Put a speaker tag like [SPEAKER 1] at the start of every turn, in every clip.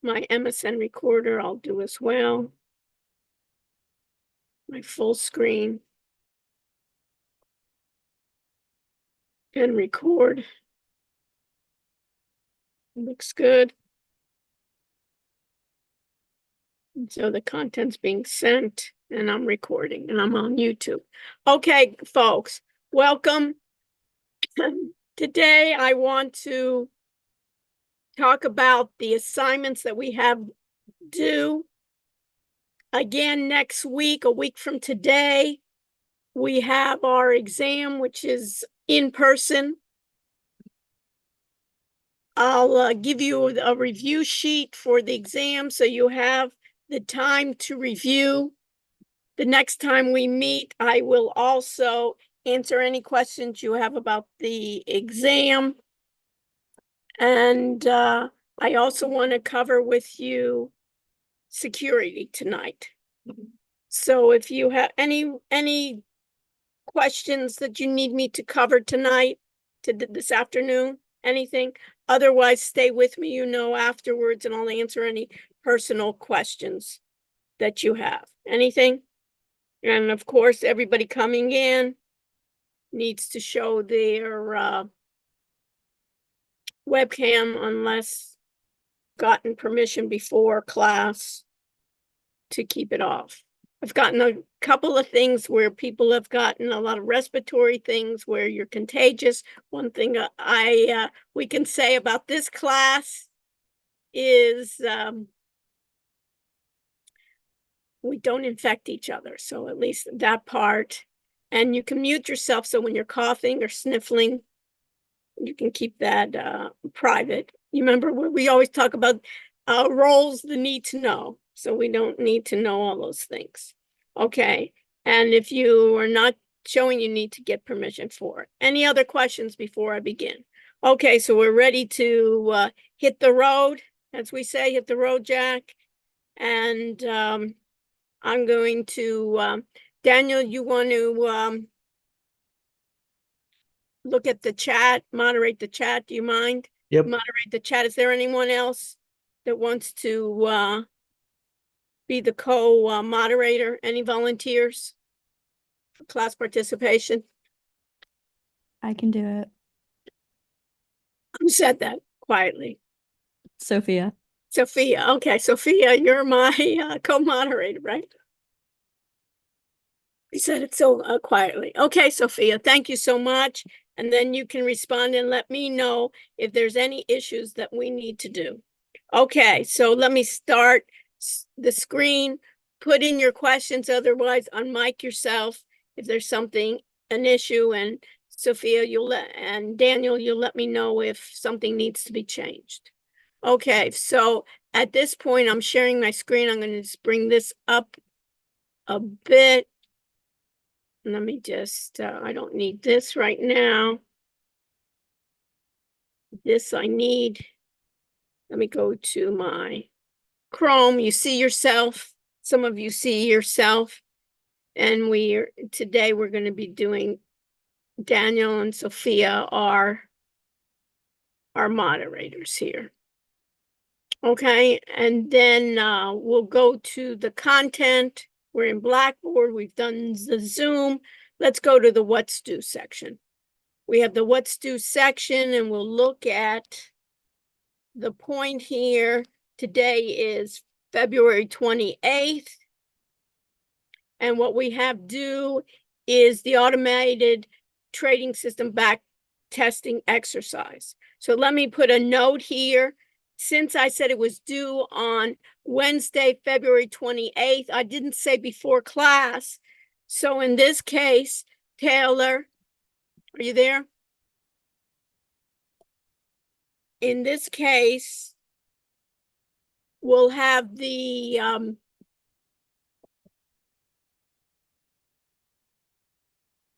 [SPEAKER 1] My MSN recorder I'll do as well. My full screen. And record. Looks good. And so the content's being sent and I'm recording and I'm on YouTube. Okay, folks, welcome. Today I want to talk about the assignments that we have due. Again, next week, a week from today, we have our exam, which is in person. I'll give you a review sheet for the exam so you have the time to review. The next time we meet, I will also answer any questions you have about the exam. And I also want to cover with you security tonight. So if you have any questions that you need me to cover tonight, this afternoon, anything, otherwise stay with me, afterwards, and I'll answer any personal questions that you have. Anything? And of course, everybody coming in needs to show their webcam unless gotten permission before class to keep it off. I've gotten a couple of things where people have gotten a lot of respiratory things where you're contagious. One thing we can say about this class is we don't infect each other. So at least that part. And you can mute yourself so when you're coughing or sniffling, you can keep that private. You remember we always talk about roles, the need to know. So we don't need to know all those things. Okay. And if you are not showing, you need to get permission for it. Any other questions before I begin? Okay, so we're ready to hit the road, as we say, hit the road, Jack. And I'm going to, Daniel, you want to look at the chat, moderate the chat. Do you mind?
[SPEAKER 2] Yep.
[SPEAKER 1] Moderate the chat. Is there anyone else that wants to be the co-moderator? Any volunteers for class participation?
[SPEAKER 3] I can do it.
[SPEAKER 1] Who said that quietly?
[SPEAKER 3] Sophia.
[SPEAKER 1] Sophia. Okay, Sophia, you're my co-moderator, right? You said it so quietly. Okay, Sophia, thank you so much. And then you can respond and let me know if there's any issues that we need to do. Okay, so let me start the screen. Put in your questions, otherwise unmic yourself if there's something, an issue, and Sophia, and Daniel, you'll let me know if something needs to be changed. Okay, so at this point, I'm sharing my screen. I'm going to just bring this up a bit. Let me just, I don't need this right now. This I need. Let me go to my Chrome. You see yourself. Some of you see yourself. And today we're going to be doing Daniel and Sophia are our moderators here. Okay, and then we'll go to the content. We're in Blackboard. We've done the Zoom. Let's go to the What's Due section. We have the What's Due section, and we'll look at the point here. Today is February 28th. And what we have due is the automated trading system back testing exercise. So let me put a note here. Since I said it was due on Wednesday, February 28th, I didn't say before class. So in this case, Taylor, are you there? In this case, we'll have the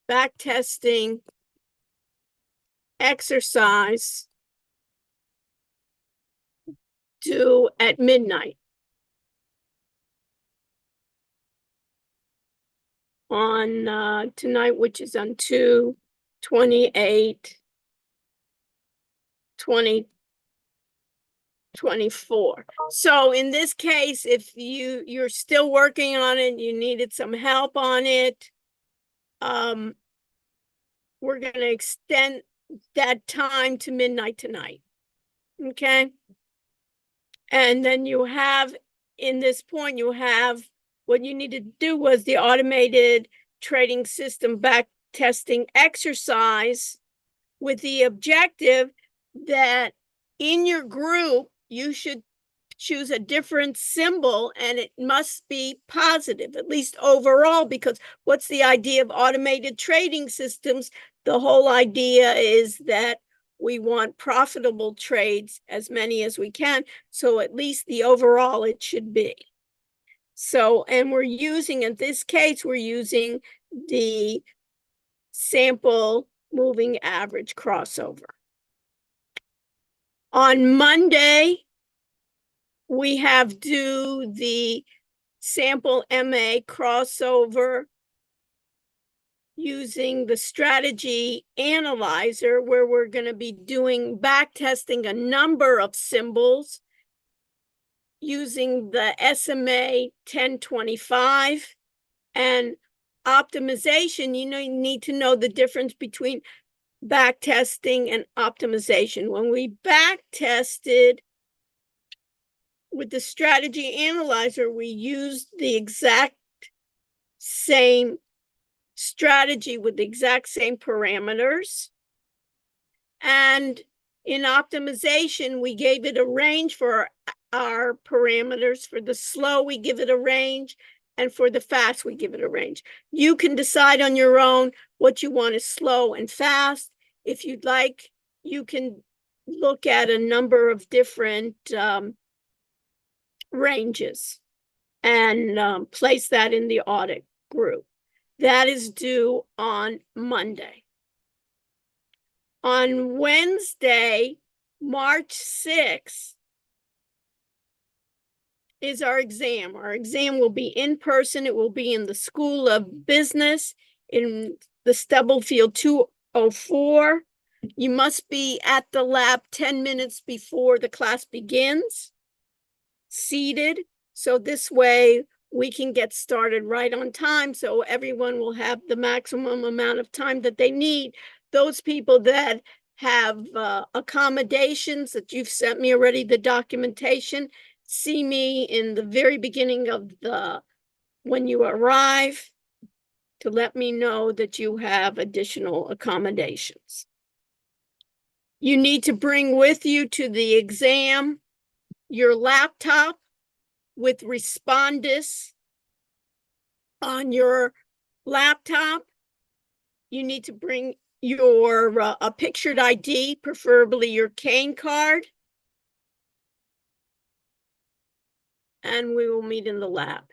[SPEAKER 1] back testing exercise due at midnight on tonight, which is on 2/28/2020. 24. So in this case, if you're still working on it, you needed some help on it, we're going to extend that time to midnight tonight. Okay. And then you have, in this point, you have what you need to do was the automated trading system back testing exercise with the objective that in your group, you should choose a different symbol and it must be positive, at least overall, because what's the idea of automated trading systems? The whole idea is that we want profitable trades, as many as we can. So at least the overall it should be. So, and we're using, in this case, we're using the sample moving average crossover. On Monday, we have do the sample MA crossover using the strategy analyzer, where we're going to be doing back testing a number of symbols using the SMA 1025 and optimization. You need to know the difference between back testing and optimization. When we back tested with the strategy analyzer, we used the exact same strategy with the exact same parameters. And in optimization, we gave it a range for our parameters. For the slow, we give it a range. And for the fast, we give it a range. You can decide on your own what you want is slow and fast. If you'd like, you can look at a number of different ranges and place that in the audit group. That is due on Monday. On Wednesday, March 6th, is our exam. Our exam will be in person. It will be in the School of Business in the Stubblefield 204. You must be at the lab 10 minutes before the class begins, seated. So this way we can get started right on time, so everyone will have the maximum amount of time that they need. Those people that have accommodations that you've sent me already, the documentation, see me in the very beginning of when you arrive to let me know that you have additional accommodations. You need to bring with you to the exam your laptop with Respondus on your laptop. You need to bring your a pictured ID, preferably your cane card. And we will meet in the lab.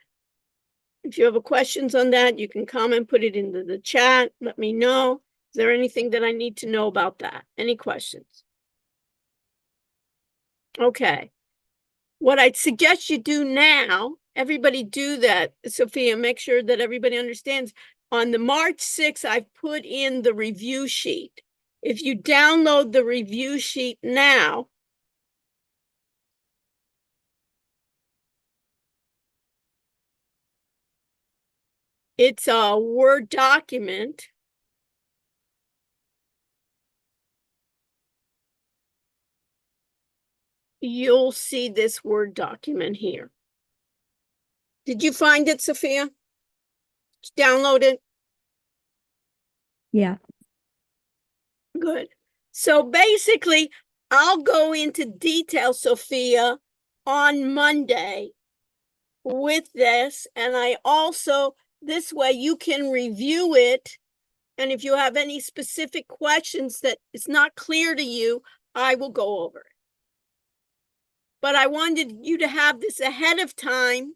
[SPEAKER 1] If you have questions on that, you can comment, put it into the chat. Let me know. Is there anything that I need to know about that? Any questions? Okay. What I'd suggest you do now, everybody do that, Sophia, make sure that everybody understands. On the March 6th, I've put in the review sheet. If you download the review sheet now, it's a Word document. You'll see this Word document here. Did you find it, Sophia? Download it?
[SPEAKER 3] Yeah.
[SPEAKER 1] Good. So basically, I'll go into detail, Sophia, on Monday with this. And I also, this way you can review it. And if you have any specific questions that it's not clear to you, I will go over it. But I wanted you to have this ahead of time.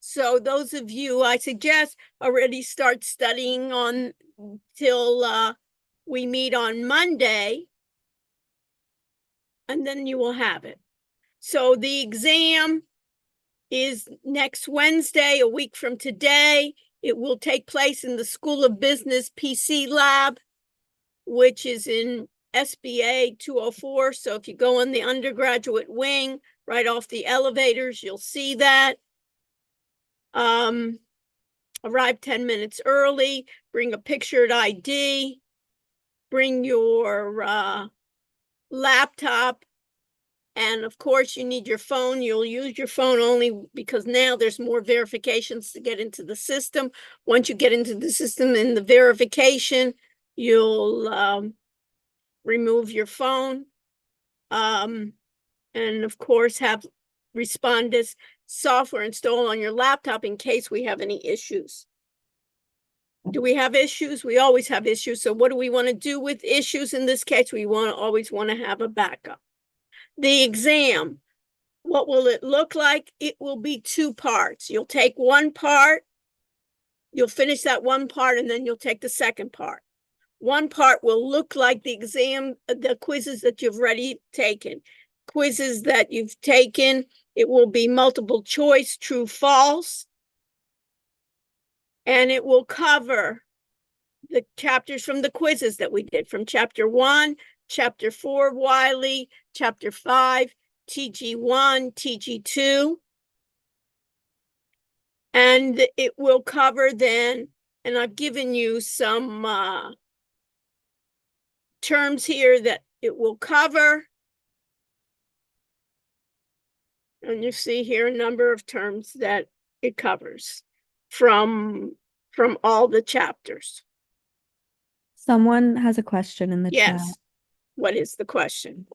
[SPEAKER 1] So those of you, I suggest, already start studying on till we meet on Monday, and then you will have it. So the exam is next Wednesday, a week from today. It will take place in the School of Business PC lab, which is in SBA 204. So if you go in the undergraduate wing, right off the elevators, you'll see that. Arrive 10 minutes early, bring a pictured ID, bring your laptop, and of course you need your phone. You'll use your phone only because now there's more verifications to get into the system. Once you get into the system in the verification, you'll remove your phone, and of course have Respondus software installed on your laptop in case we have any issues. Do we have issues? We always have issues. So what do we want to do with issues? In this case, we always want to have a backup. The exam, what will it look like? It will be 2 parts. You'll take one part, you'll finish that one part, and then you'll take the second part. One part will look like the exam, the quizzes that you've already taken. Quizzes that you've taken, it will be multiple choice, true, false. And it will cover the chapters from the quizzes that we did from chapter 1, chapter 4, Wiley, chapter 5, TG1, TG2. And it will cover then, and I've given you some terms here that it will cover. And you see here a number of terms that it covers from all the chapters.
[SPEAKER 3] Someone has a question in the chat.
[SPEAKER 1] Yes. What is the question?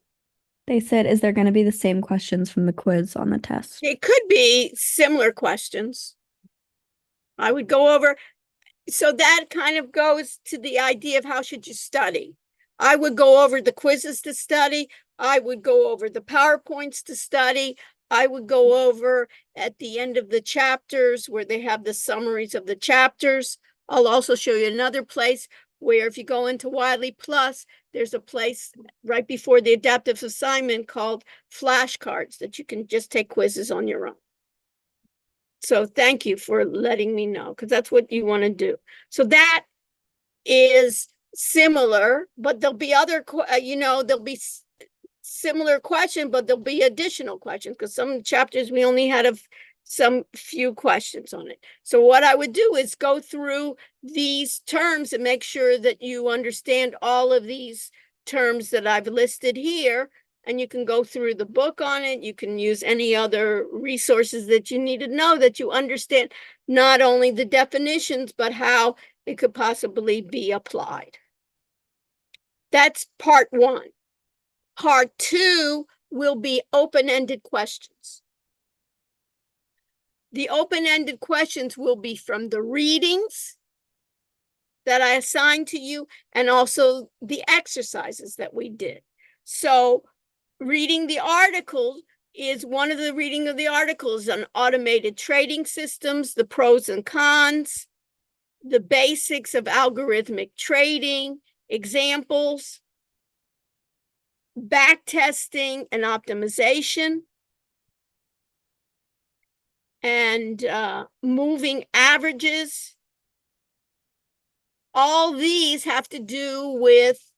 [SPEAKER 3] They said, is there going to be the same questions from the quiz on the test?
[SPEAKER 1] It could be similar questions. I would go over, so that kind of goes to the idea of how should you study. I would go over the quizzes to study. I would go over the PowerPoints to study. I would go over at the end of the chapters where they have the summaries of the chapters. I'll also show you another place where if you go into Wiley Plus, there's a place right before the adaptive assignment called flashcards that you can just take quizzes on your own. So thank you for letting me know, because that's what you want to do. So that is similar, but there'll be other, there'll be similar question, but there'll be additional questions because some chapters we only had some few questions on it. So what I would do is go through these terms and make sure that you understand all of these terms that I've listed here, and you can go through the book on it. You can use any other resources that you need to know, that you understand not only the definitions, but how it could possibly be applied. That's part 1. Part 2 will be open-ended questions. The open-ended questions will be from the readings that I assigned to you and also the exercises that we did. So reading the article is one of the reading of the articles on automated trading systems, the pros and cons, the basics of algorithmic trading, examples, back testing and optimization, and moving averages. All these have to do with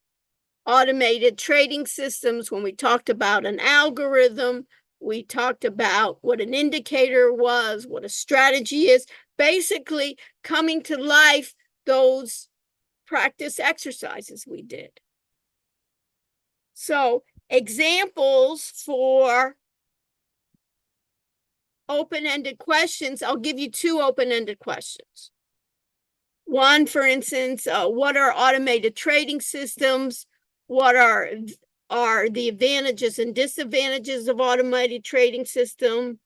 [SPEAKER 1] automated trading systems. When we talked about an algorithm, we talked about what an indicator was, what a strategy is, basically coming to life those practice exercises we did. So examples for open-ended questions, I'll give you 2 open-ended questions. One, for instance, what are automated trading systems? What are the advantages and disadvantages of automated trading system?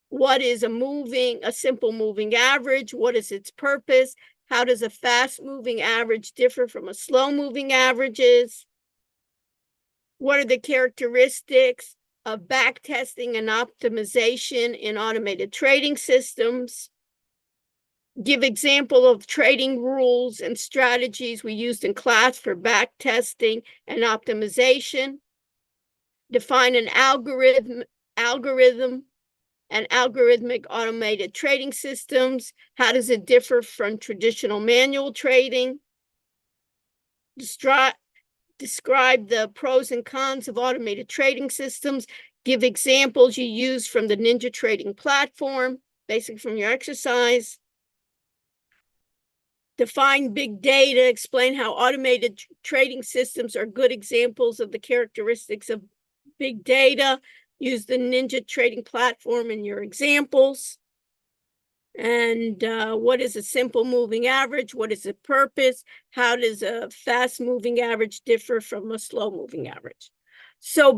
[SPEAKER 1] What is a simple moving average? What is its purpose? How does a fast moving average differ from a slow moving averages? What are the characteristics of back testing and optimization in automated trading systems? Give example of trading rules and strategies we used in class for back testing and optimization. Define an algorithm and algorithmic automated trading systems. How does it differ from traditional manual trading? describe the pros and cons of automated trading systems. Give examples you use from the Ninja trading platform, basically from your exercise. Define big data, explain how automated trading systems are good examples of the characteristics of big data. Use the Ninja trading platform in your examples. And what is a simple moving average? What is the purpose? How does a fast moving average differ from a slow moving average? So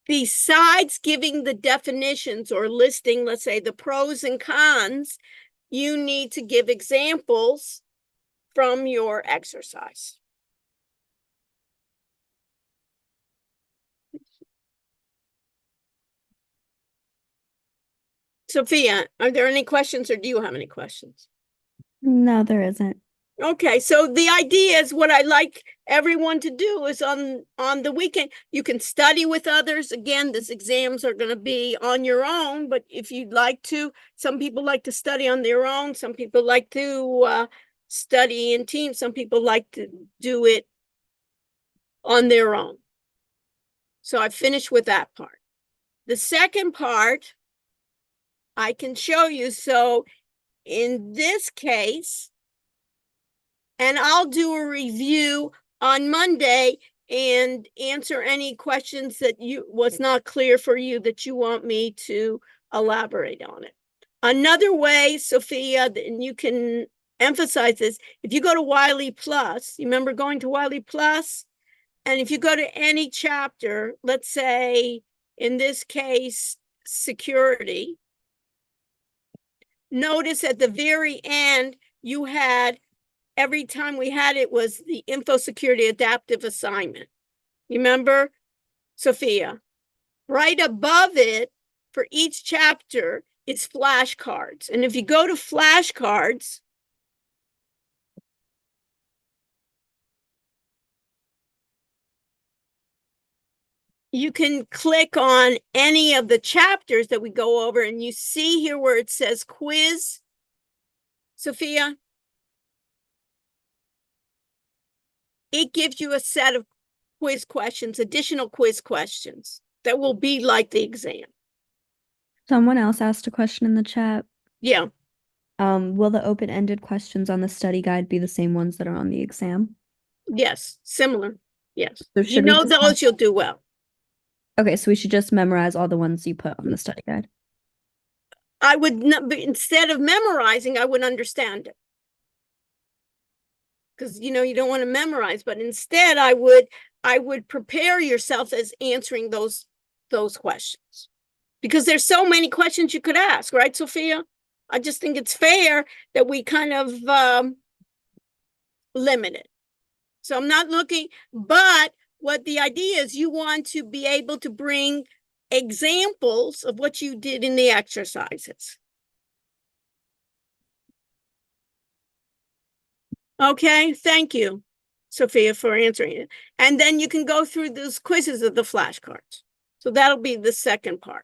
[SPEAKER 1] besides giving the definitions or listing, let's say, the pros and cons, you need to give examples from your exercise. Sophia, are there any questions, or do you have any questions?
[SPEAKER 3] No, there isn't.
[SPEAKER 1] Okay, so the idea is, what I like everyone to do is on the weekend, you can study with others. Again, these exams are going to be on your own, but if you'd like to, some people like to study on their own. Some people like to study in teams. Some people like to do it on their own. So I finished with that part. The second part, I can show you. So in this case, and I'll do a review on Monday and answer any questions that was not clear for you that you want me to elaborate on it. Another way, Sophia, and you can emphasize this, if you go to Wiley Plus, you remember going to Wiley Plus? And if you go to any chapter, let's say in this case, security, notice at the very end, you had, every time we had it was the info security adaptive assignment. You remember, Sophia? Right above it, for each chapter, it's flashcards. And if you go to flashcards, you can click on any of the chapters that we go over, and you see here where it says quiz, Sophia. It gives you a set of quiz questions, additional quiz questions that will be like the exam.
[SPEAKER 3] Someone else asked a question in the chat.
[SPEAKER 1] Yeah.
[SPEAKER 3] Will the open-ended questions on the study guide be the same ones that are on the exam?
[SPEAKER 1] Yes, similar. Yes.
[SPEAKER 3] So
[SPEAKER 1] You know those, you'll do well.
[SPEAKER 3] Okay, so we should just memorize all the ones you put on the study guide.
[SPEAKER 1] I would not, instead of memorizing, I would understand it. Because you don't want to memorize, but instead I would prepare yourself as answering those questions. Because there's so many questions you could ask, right, Sophia? I just think it's fair that we kind of limit it. So I'm not looking, but what the idea is, you want to be able to bring examples of what you did in the exercises. Okay, thank you, Sophia, for answering it. And then you can go through those quizzes of the flashcards. So that'll be the second part.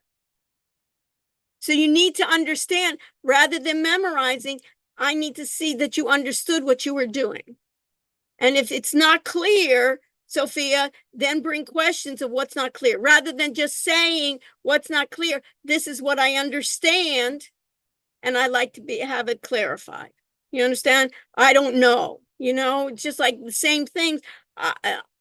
[SPEAKER 1] So you need to understand, rather than memorizing, I need to see that you understood what you were doing. And if it's not clear, Sophia, then bring questions of what's not clear. Rather than just saying what's not clear, this is what I understand, and I like to have it clarified. You understand? I don't know. It's just like the same thing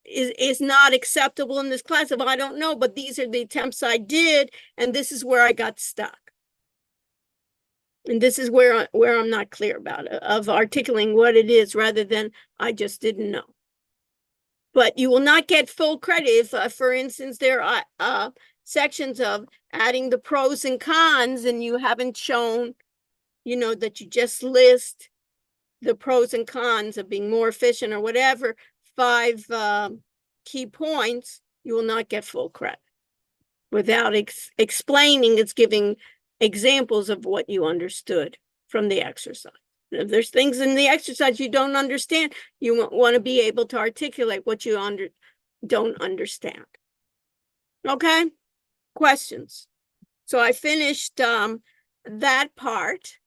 [SPEAKER 1] is not acceptable in this class if I don't know, but these are the attempts I did, and this is where I got stuck. And this is where I'm not clear about it, of articulating what it is rather than I just didn't know. But you will not get full credit if, for instance, there are sections of adding the pros and cons, and you haven't shown, that you just list the pros and cons of being more efficient or whatever, 5 key points, you will not get full credit. Without explaining, it's giving examples of what you understood from the exercise. If there's things in the exercise you don't understand, you want to be able to articulate what you don't understand. Okay? Questions? So I finished that part.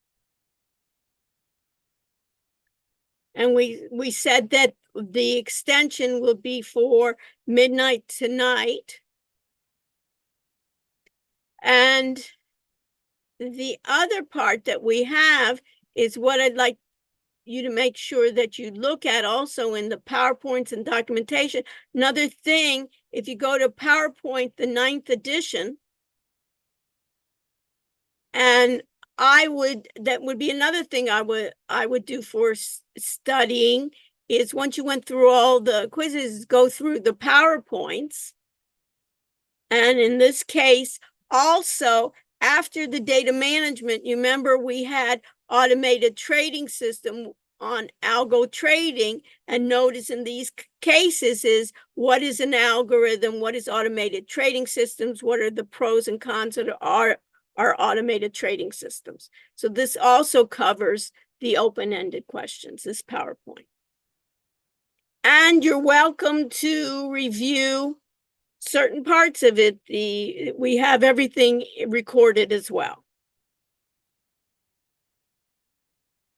[SPEAKER 1] And we said that the extension will be for midnight tonight. And the other part that we have is what I'd like you to make sure that you look at also in the PowerPoints and documentation. Another thing, if you go to PowerPoint, the 9th edition, and that would be another thing I would do for studying, is once you went through all the quizzes, go through the PowerPoints. And in this case, also, after the data management, you remember we had automated trading system on algo trading, and notice in these cases is what is an algorithm, what is automated trading systems, what are the pros and cons of our automated trading systems. So this also covers the open-ended questions, this PowerPoint. And you're welcome to review certain parts of it. We have everything recorded as well.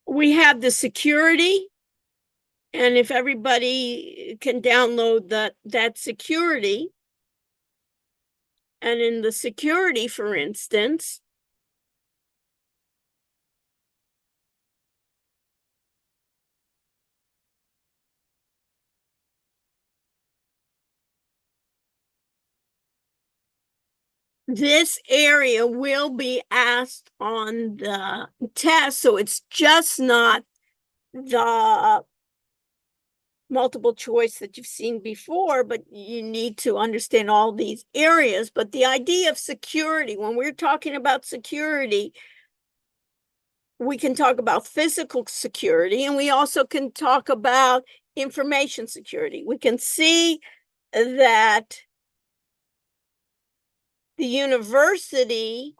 [SPEAKER 1] We have the security, and if everybody can download that security, and in the security, for instance, this area will be asked on the test, so it's just not the multiple choice that you've seen before, but you need to understand all these areas. But the idea of security, when we're talking about security, we can talk about physical security, and we also can talk about information security. We can see that the university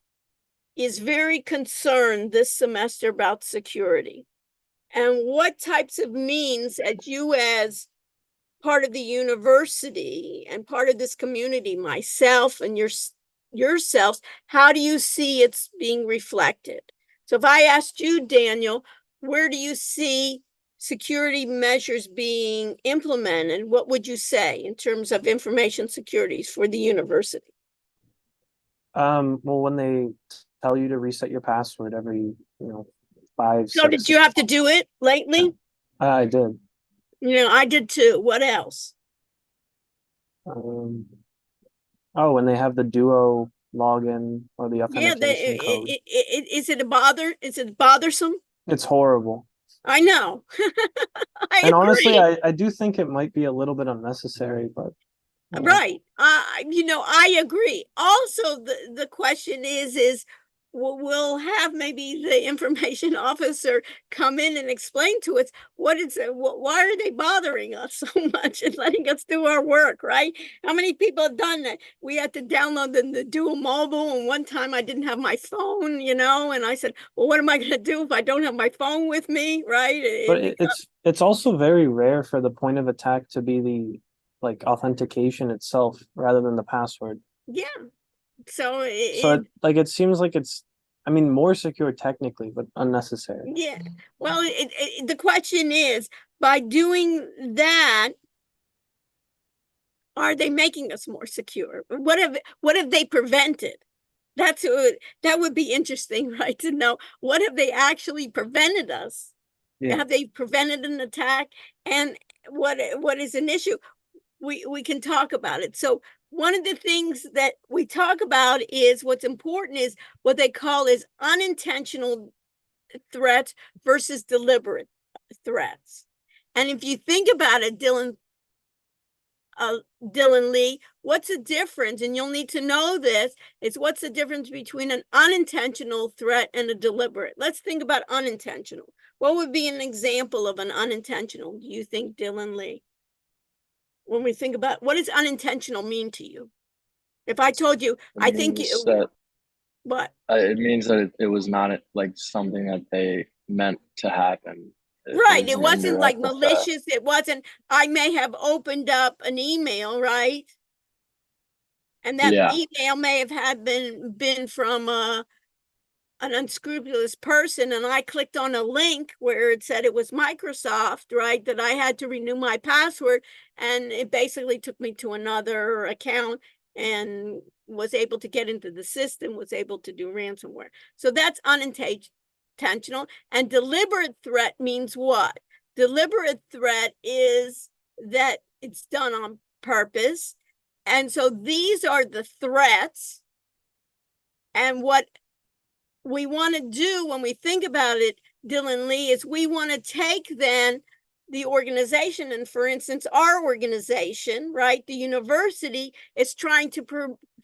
[SPEAKER 1] is very concerned this semester about security. And what types of means, as you as part of the university and part of this community, myself and yourselves, how do you see it's being reflected? So if I asked you, Daniel, where do you see security measures being implemented, what would you say in terms of information security for the university?
[SPEAKER 2] Well, when they tell you to reset your password every, 5,
[SPEAKER 1] So
[SPEAKER 2] 6.
[SPEAKER 1] did you have to do it lately?
[SPEAKER 2] I did.
[SPEAKER 1] I did too. What else?
[SPEAKER 2] Oh, when they have the Duo login or the authentication code.
[SPEAKER 1] Is it a bother? Is it bothersome?
[SPEAKER 2] It's horrible.
[SPEAKER 1] I know. I
[SPEAKER 2] And honestly,
[SPEAKER 1] agree.
[SPEAKER 2] I do think it might be a little bit unnecessary, but
[SPEAKER 1] Right. I agree. Also, the question is we'll have maybe the information officer come in and explain to us why are they bothering us so much and letting us do our work, right? How many people have done that? We had to download the Dual Mobile, and one time I didn't have my phone, and I said, well, what am I going to do if I don't have my phone with me, right?
[SPEAKER 2] but it's also very rare for the point of attack to be the authentication itself rather than the password.
[SPEAKER 1] Yeah. So
[SPEAKER 2] it seems like it's, I mean, more secure technically, but unnecessary.
[SPEAKER 1] yeah. Well, the question is, by doing that, are they making us more secure? What have they prevented? That would be interesting, right? To know what have they actually prevented us?
[SPEAKER 2] Yeah.
[SPEAKER 1] Have they prevented an attack? And what is an issue? We can talk about it. So one of the things that we talk about is what's important is what they call is unintentional threats versus deliberate threats. And if you think about it, Dylan Lee, what's the difference? And you'll need to know this, is what's the difference between an unintentional threat and a deliberate? Let's think about unintentional. What would be an example of an unintentional, do you think, Dylan Lee? When we think about what does unintentional mean to you? If I told you, I think what?
[SPEAKER 4] It means that it was not like something that they meant to happen.
[SPEAKER 1] Right. It wasn't like malicious. It wasn't, I may have opened up an email, right? And that email may have been from an unscrupulous person and I clicked on a link where it said it was Microsoft, right, that I had to renew my password, and it basically took me to another account and was able to get into the system, was able to do ransomware. So that's unintentional. And deliberate threat means what? Deliberate threat is that it's done on purpose. And so these are the threats. And what we want to do when we think about it, Dylan Lee, is we want to take then the organization, and for instance, our organization, right, the university is trying to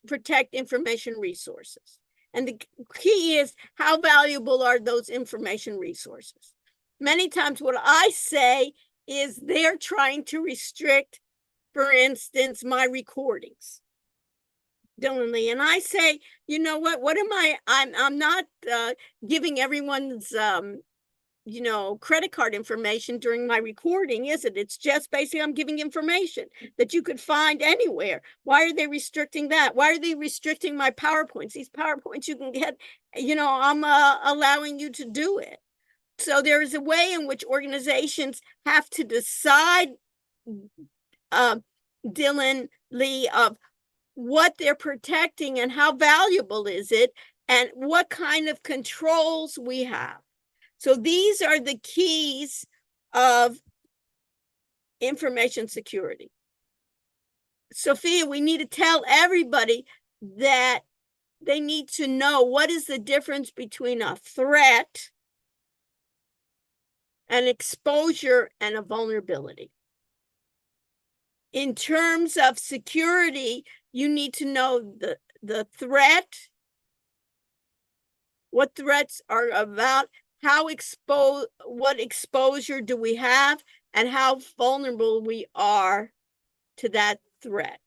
[SPEAKER 1] protect information resources. And the key is, how valuable are those information resources? Many times what I say is they're trying to restrict, for instance, my recordings. Dylan Lee, and I say, you know what am I'm not giving everyone's credit card information during my recording, is it? It's just basically I'm giving information that you could find anywhere. Why are they restricting that? Why are they restricting my PowerPoints? These PowerPoints you can get, I'm allowing you to do it. So there is a way in which organizations have to decide, Dylan Lee, of what they're protecting and how valuable is it, and what kind of controls we have. So these are the keys of information security. Sophia, we need to tell everybody that they need to know what is the difference between a threat, an exposure, and a vulnerability. In terms of security, you need to know the threat, what threats are about, what exposure do we have, and how vulnerable we are to that threat.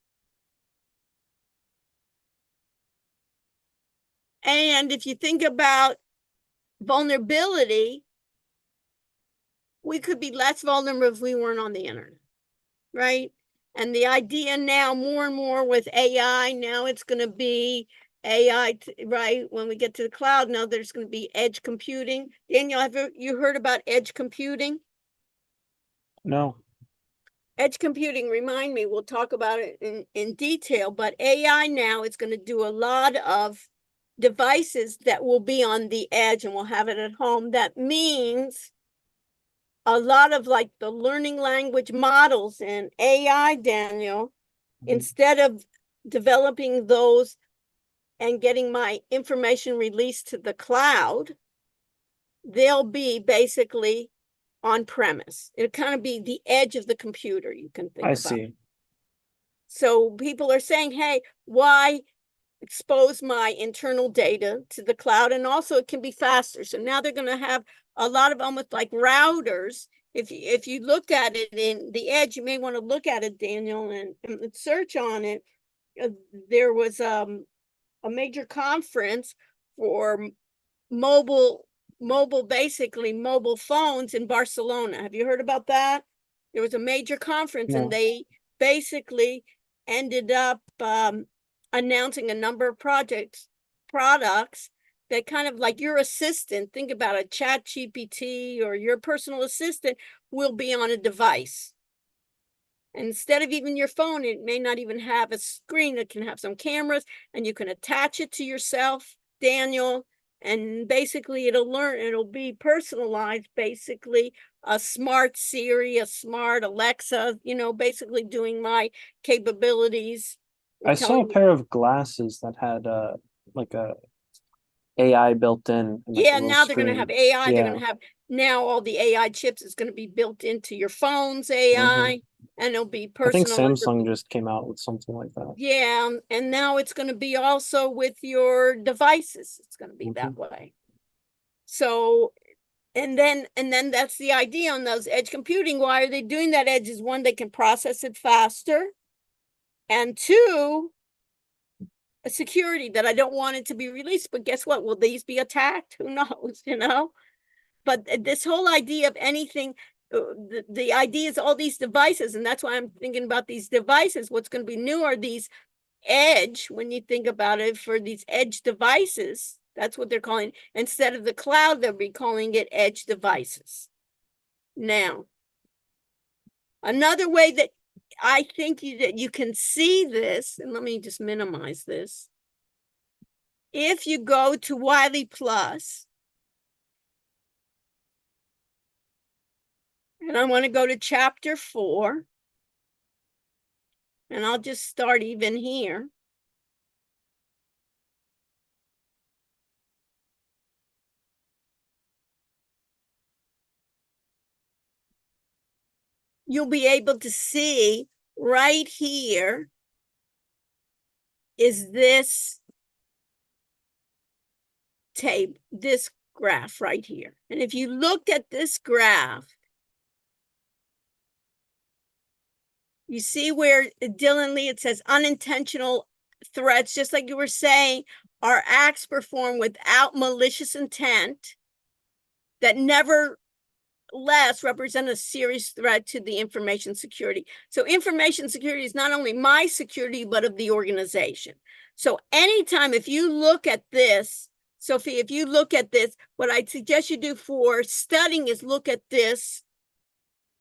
[SPEAKER 1] And if you think about vulnerability, we could be less vulnerable if we weren't on the internet, right? And the idea now, more and more with AI, now it's going to be AI, right? When we get to the cloud, now there's going to be edge computing. Daniel, have you heard about edge computing?
[SPEAKER 2] No.
[SPEAKER 1] Edge computing, remind me, we'll talk about it in detail, but AI now is going to do a lot of devices that will be on the edge and we'll have it at home. That means a lot of like the learning language models and AI, Daniel, instead of developing those and getting my information released to the cloud, they'll be basically on premise. It'll kind of be the edge of the computer, you can think
[SPEAKER 2] I
[SPEAKER 1] about.
[SPEAKER 2] see.
[SPEAKER 1] So people are saying, hey, why expose my internal data to the cloud? And also it can be faster. So now they're going to have a lot of almost like routers. If you looked at it in the edge, you may want to look at it, Daniel, and search on it. There was a major conference for mobile phones in Barcelona. Have you heard about that? There was a major conference,
[SPEAKER 2] No.
[SPEAKER 1] and they basically ended up announcing a number of products that kind of like your assistant, think about a chat GPT or your personal assistant will be on a device. And instead of even your phone, it may not even have a screen. It can have some cameras, and you can attach it to yourself, Daniel, and basically it'll be personalized, basically a smart Siri, a smart Alexa, basically doing my capabilities.
[SPEAKER 2] I saw a pair of glasses that had like a AI built in. Like
[SPEAKER 1] yeah, now they're going to have AI.
[SPEAKER 2] Yeah.
[SPEAKER 1] They're going to have now all the AI chips is going to be built into your phone's AI, and it'll be
[SPEAKER 2] I think
[SPEAKER 1] personal.
[SPEAKER 2] Samsung just came out with something like that.
[SPEAKER 1] Yeah, and now it's going to be also with your devices. It's going to be that way. So, and then that's the idea on those edge computing. Why are they doing that? Edge is one, they can process it faster, and two, a security that I don't want it to be released. But guess what? Will these be attacked? Who knows? But this whole idea of anything, the idea is all these devices, and that's why I'm thinking about these devices. What's going to be new are these edge, when you think about it, for these edge devices, That's what they're calling. Instead of the cloud, they'll be calling it edge devices. Now, another way that I think that you can see this, and let me just minimize this. If you go to Wiley Plus, and I want to go to chapter 4, and I'll just start even here. You'll be able to see right here is this table, this graph right here. And if you looked at this graph, you see where Dylan Lee, it says unintentional threats, just like you were saying, are acts performed without malicious intent that nevertheless represent a serious threat to the information security. So information security is not only my security, but of the organization. So anytime, if you look at this, Sophie, if you look at this, what I'd suggest you do for studying is look at this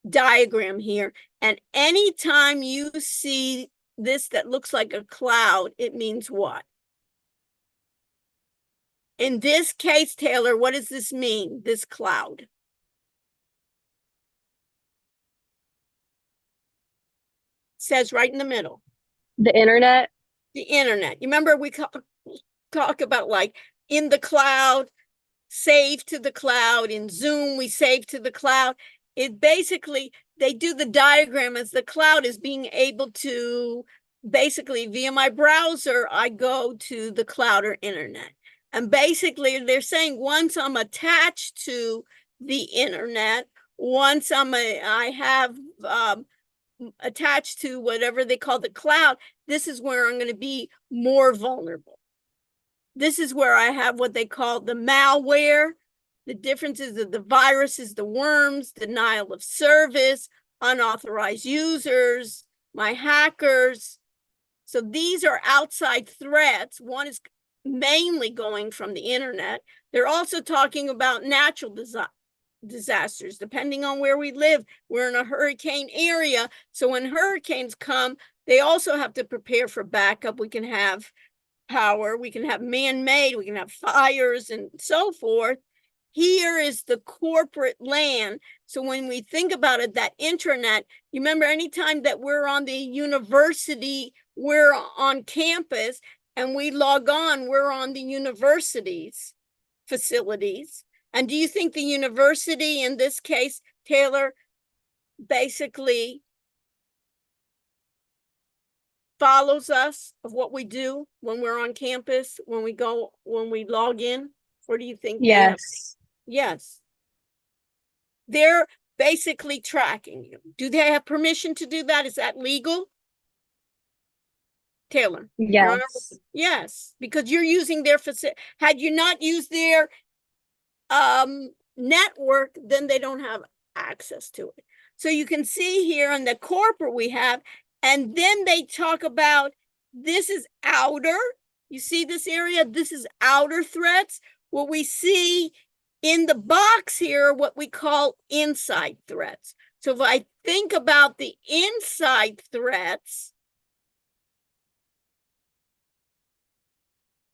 [SPEAKER 1] diagram here. And anytime you see this that looks like a cloud, it means what? In this case, Taylor, what does this mean, this cloud? It says right in the middle.
[SPEAKER 5] The internet.
[SPEAKER 1] The internet. You remember we talk about like in the cloud, save to the cloud. In Zoom, we save to the cloud. It basically, they do the diagram as the cloud is being able to basically via my browser, I go to the cloud or internet. And basically they're saying once I'm attached to the internet, once I have attached to whatever they call the cloud, this is where I'm going to be more vulnerable. This is where I have what they call the malware. The differences of the viruses, the worms, denial of service, unauthorized users, my hackers. So these are outside threats. One is mainly going from the internet. They're also talking about natural disasters, depending on where we live. We're in a hurricane area. So when hurricanes come, they also have to prepare for backup. We can have power, we can have man-made, we can have fires and so forth. Here is the corporate land. So when we think about it, that intranet, you remember anytime that we're on the university, we're on campus and we log on, we're on the university's facilities. And do you think the university, in this case, Taylor, basically follows us of what we do when we're on campus, when we log in? Or do you think?
[SPEAKER 5] Yes.
[SPEAKER 1] Yes. They're basically tracking you. Do they have permission to do that? Is that legal? Taylor?
[SPEAKER 5] Yes.
[SPEAKER 1] Yes, because you're using their facility. Had you not used their network, then they don't have access to it. So you can see here on the corporate we have, and then they talk about this is outer. You see this area? This is outer threats. What we see in the box here, what we call inside threats. So if I think about the inside threats,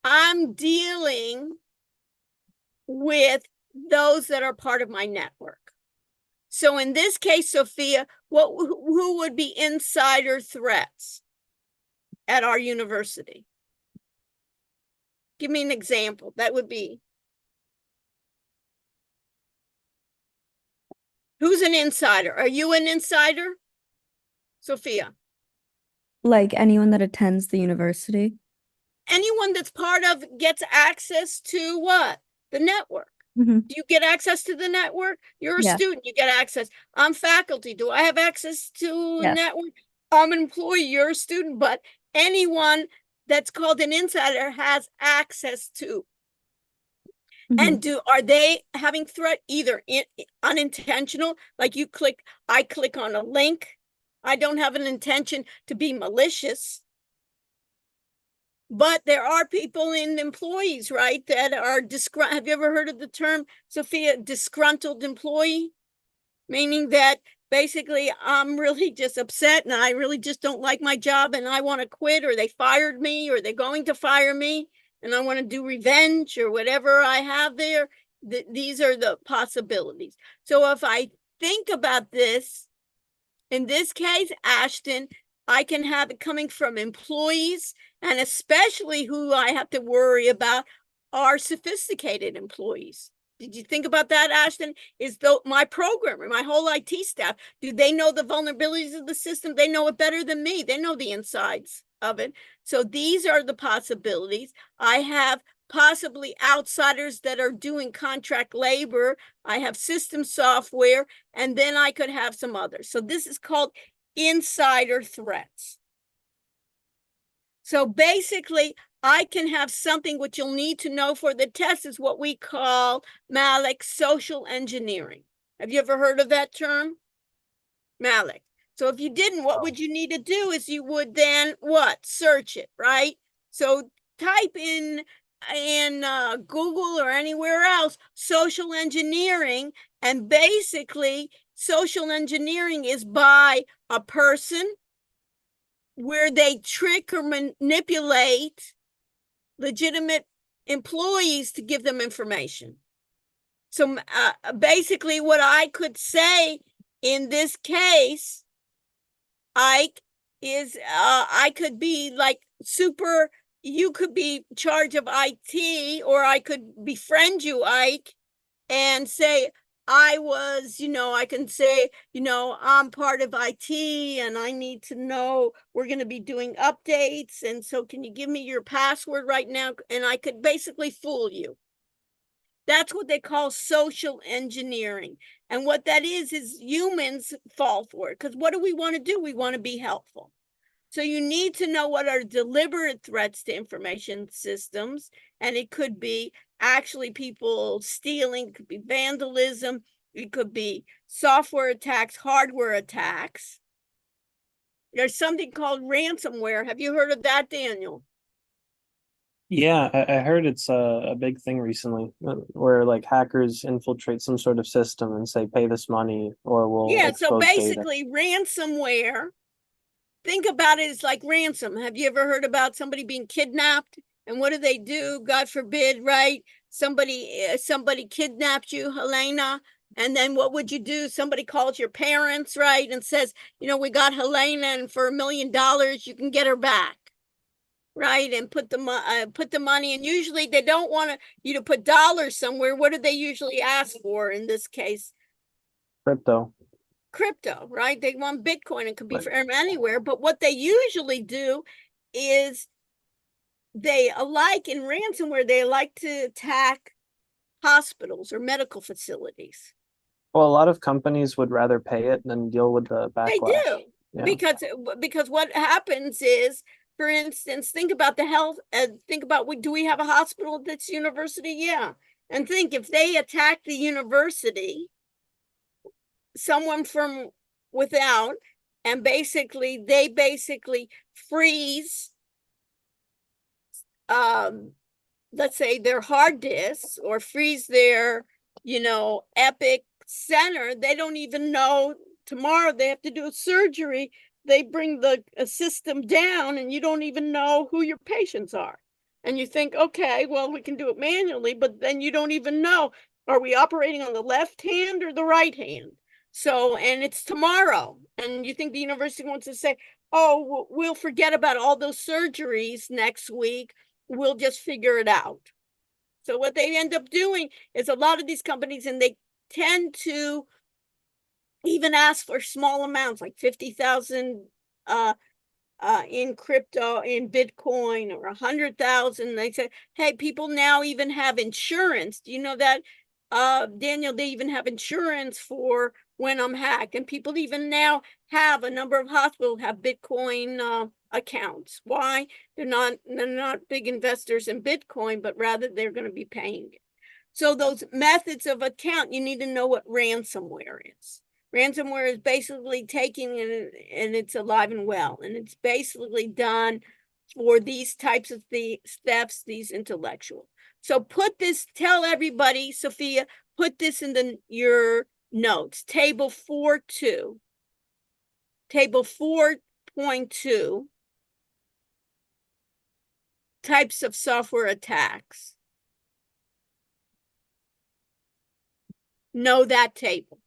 [SPEAKER 1] I'm dealing with those that are part of my network. So in this case, Sophia, who would be insider threats at our university? Give me an example. That would be. Who's an insider? Are you an insider, Sophia?
[SPEAKER 3] Like anyone that attends the university?
[SPEAKER 1] Anyone that's part of gets access to what? The network.
[SPEAKER 3] Mm-hmm.
[SPEAKER 1] Do you get access to the network? You're a
[SPEAKER 3] Yeah.
[SPEAKER 1] student, you get access. I'm faculty. Do I have access to a
[SPEAKER 3] Yes.
[SPEAKER 1] network? I'm an employee, you're a student, but anyone that's called an insider has access to.
[SPEAKER 3] Mm-hmm.
[SPEAKER 1] And are they having threat either unintentional, like I click on a link. I don't have an intention to be malicious. But there are people in employees, right, that are have you ever heard of the term, Sophia, disgruntled employee? Meaning that basically I'm really just upset and I really just don't like my job and I want to quit, or they fired me, or they're going to fire me and I want to do revenge or whatever I have there. These are the possibilities. So if I think about this, in this case, Ashton, I can have it coming from employees, and especially who I have to worry about are sophisticated employees. Did you think about that, Ashton? Is my programmer, my whole IT staff, do they know the vulnerabilities of the system? They know it better than me. They know the insides of it. So these are the possibilities. I have possibly outsiders that are doing contract labor. I have system software, and then I could have some others. So this is called insider threats. So basically, I can have something which you'll need to know for the test is what we call, Malik, social engineering. Have you ever heard of that term? Malik. So if you didn't, what would you need to do is you would then what? Search it, right? So type in Google or anywhere else, social engineering, and basically social engineering is by a person where they trick or manipulate legitimate employees to give them information. So basically what I could say in this case, Ike, is I could be like you could be in charge of IT, or I could befriend you, Ike, and say, I can say, I'm part of IT and I need to know, we're going to be doing updates. And so can you give me your password right now? And I could basically fool you. That's what they call social engineering. And what that is humans fall for it. Because what do we want to do? We want to be helpful. So you need to know what are deliberate threats to information systems. And it could be actually people stealing, it could be vandalism, it could be software attacks, hardware attacks. There's something called ransomware. Have you heard of that, Daniel?
[SPEAKER 2] Yeah, I heard it's a big thing recently where like hackers infiltrate some sort of system and say, pay this money or we'll
[SPEAKER 1] So
[SPEAKER 2] expose data.
[SPEAKER 1] basically ransomware, think about it as like ransom. Have you ever heard about somebody being kidnapped? And what do? God forbid, right? Somebody kidnapped you, Helena. And then what would you do? Somebody calls your parents, right? And says, we got Helena, and for $1 million, you can get her back. Right. And put the money. And usually they don't want you to put dollars somewhere. What do they usually ask for in this case? Crypto, right? They want Bitcoin. It could be from anywhere. But what they usually do is they like in ransomware, they like to attack hospitals or medical facilities.
[SPEAKER 2] Well, a lot of companies would rather pay it than deal with the backlash.
[SPEAKER 1] They do. Yeah. Because what happens is, for instance, think about the health, think about, do we have a hospital that's university? Yeah. And think if they attack the university, someone from without, and they freeze, let's say their hard disks, or freeze their, Epic Center, they don't even know tomorrow they have to do a surgery. They bring the system down and you don't even know who your patients are. And you think, okay, well, we can do it manually, but then you don't even know, are we operating on the left hand or the right hand? So, and it's tomorrow. And you think the university wants to say, oh, we'll forget about all those surgeries next week. We'll just figure it out. So what they end up doing is a lot of these companies, and they tend to even ask for small amounts, like 50,000 in crypto, in Bitcoin, or 100,000. They say, hey, people now even have insurance. Do you know that, Daniel? They even have insurance for when I'm hacked, and people even now have a number of hospitals have Bitcoin accounts. Why? They're not big investors in Bitcoin, but rather they're going to be paying it. So those methods of account, you need to know what ransomware is. Ransomware is basically taking it, and it's alive and well, and it's basically done for these types of the steps, these intellectual. So put this, tell everybody, Sophia, put this in your notes, table 4.2. Table 4.2, types of software attacks. Know that table.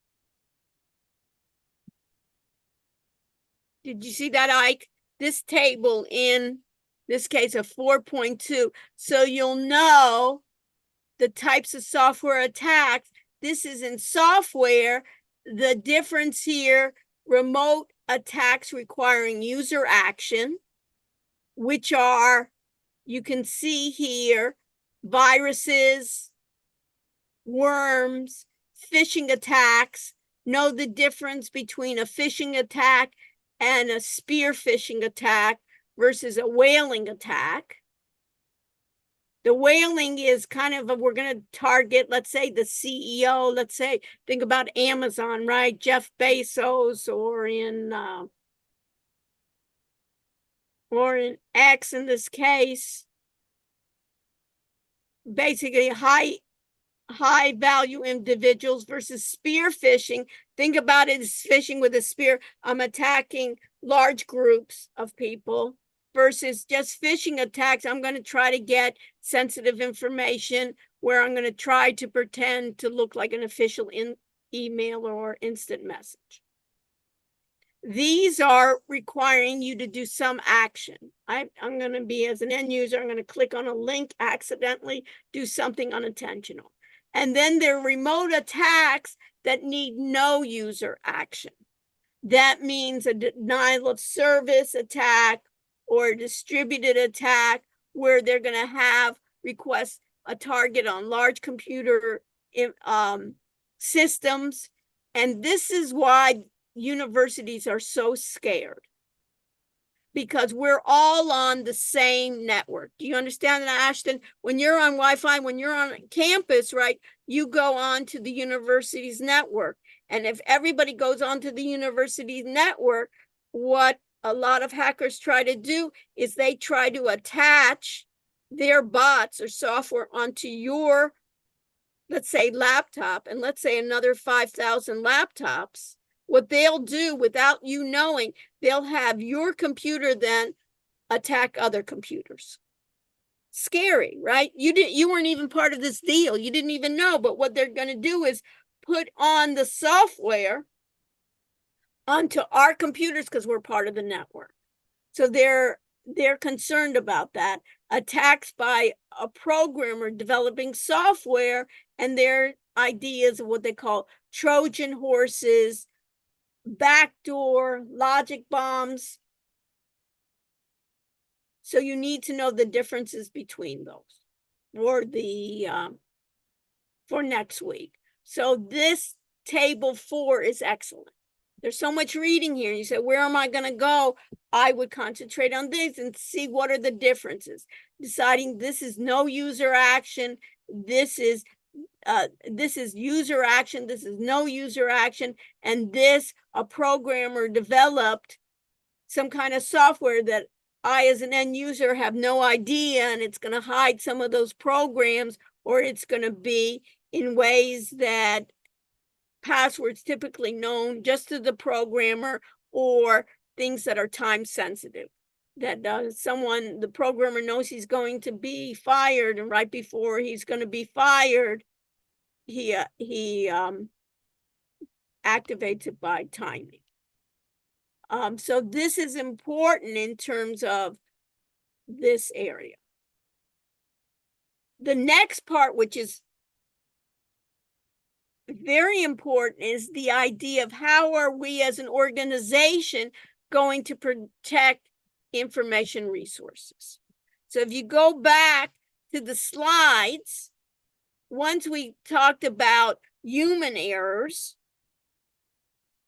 [SPEAKER 1] Did you see that, Ike? This table in this case of 4.2, so you'll know the types of software attacks. This is in software. The difference here, remote attacks requiring user action, which are, you can see here, viruses, worms, phishing attacks. Know the difference between a phishing attack and a spear phishing attack versus a whaling attack. The whaling is kind of we're going to target, let's say, the CEO. Let's say, think about Amazon, right? Jeff Bezos, or in X in this case. Basically, high value individuals versus spear phishing. Think about it as fishing with a spear. I'm attacking large groups of people versus just phishing attacks. I'm going to try to get sensitive information where I'm going to try to pretend to look like an official email or instant message. These are requiring you to do some action. I'm going to be, as an end user, I'm going to click on a link accidentally, do something unintentional. And then there are remote attacks that need no user action. That means a denial of service attack or a distributed attack where they're going to have request a target on large computer systems. And this is why universities are so scared, because we're all on the same network. Do you understand that, Ashton? When you're on Wi-Fi, when you're on campus, right, you go on to the university's network. And if everybody goes onto the university's network, what a lot of hackers try to do is they try to attach their bots or software onto your, let's say, laptop, and let's say another 5,000 laptops. What they'll do without you knowing, they'll have your computer then attack other computers. Scary, right? You weren't even part of this deal. You didn't even know, but what they're going to do is put on the software onto our computers because we're part of the network. So they're concerned about that. Attacks by a programmer developing software and their ideas of what they call Trojan horses, backdoor, logic bombs. So you need to know the differences between those for next week. So this table 4 is excellent. There's so much reading here. You say, where am I going to go? I would concentrate on this and see what are the differences. Deciding this is no user action. This is user action. This is no user action. And this, a programmer developed some kind of software that I, as an end user, have no idea, and it's going to hide some of those programs, or it's going to be in ways that passwords typically known just to the programmer, or things that are time sensitive, that the programmer knows he's going to be fired, and right before he's going to be fired, he activates it by timing. So this is important in terms of this area. The next part, which is very important, is the idea of how are we as an organization going to protect information resources. So if you go back to the slides, once we talked about human errors,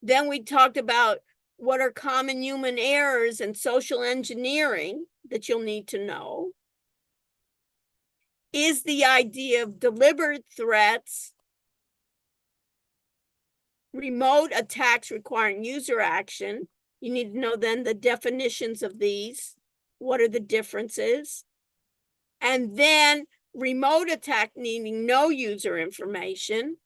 [SPEAKER 1] then we talked about what are common human errors and social engineering that you'll need to know. Is the idea of deliberate threats, remote attacks requiring user action. You need to know then the definitions of these. what are the differences? And then remote attack needing no user information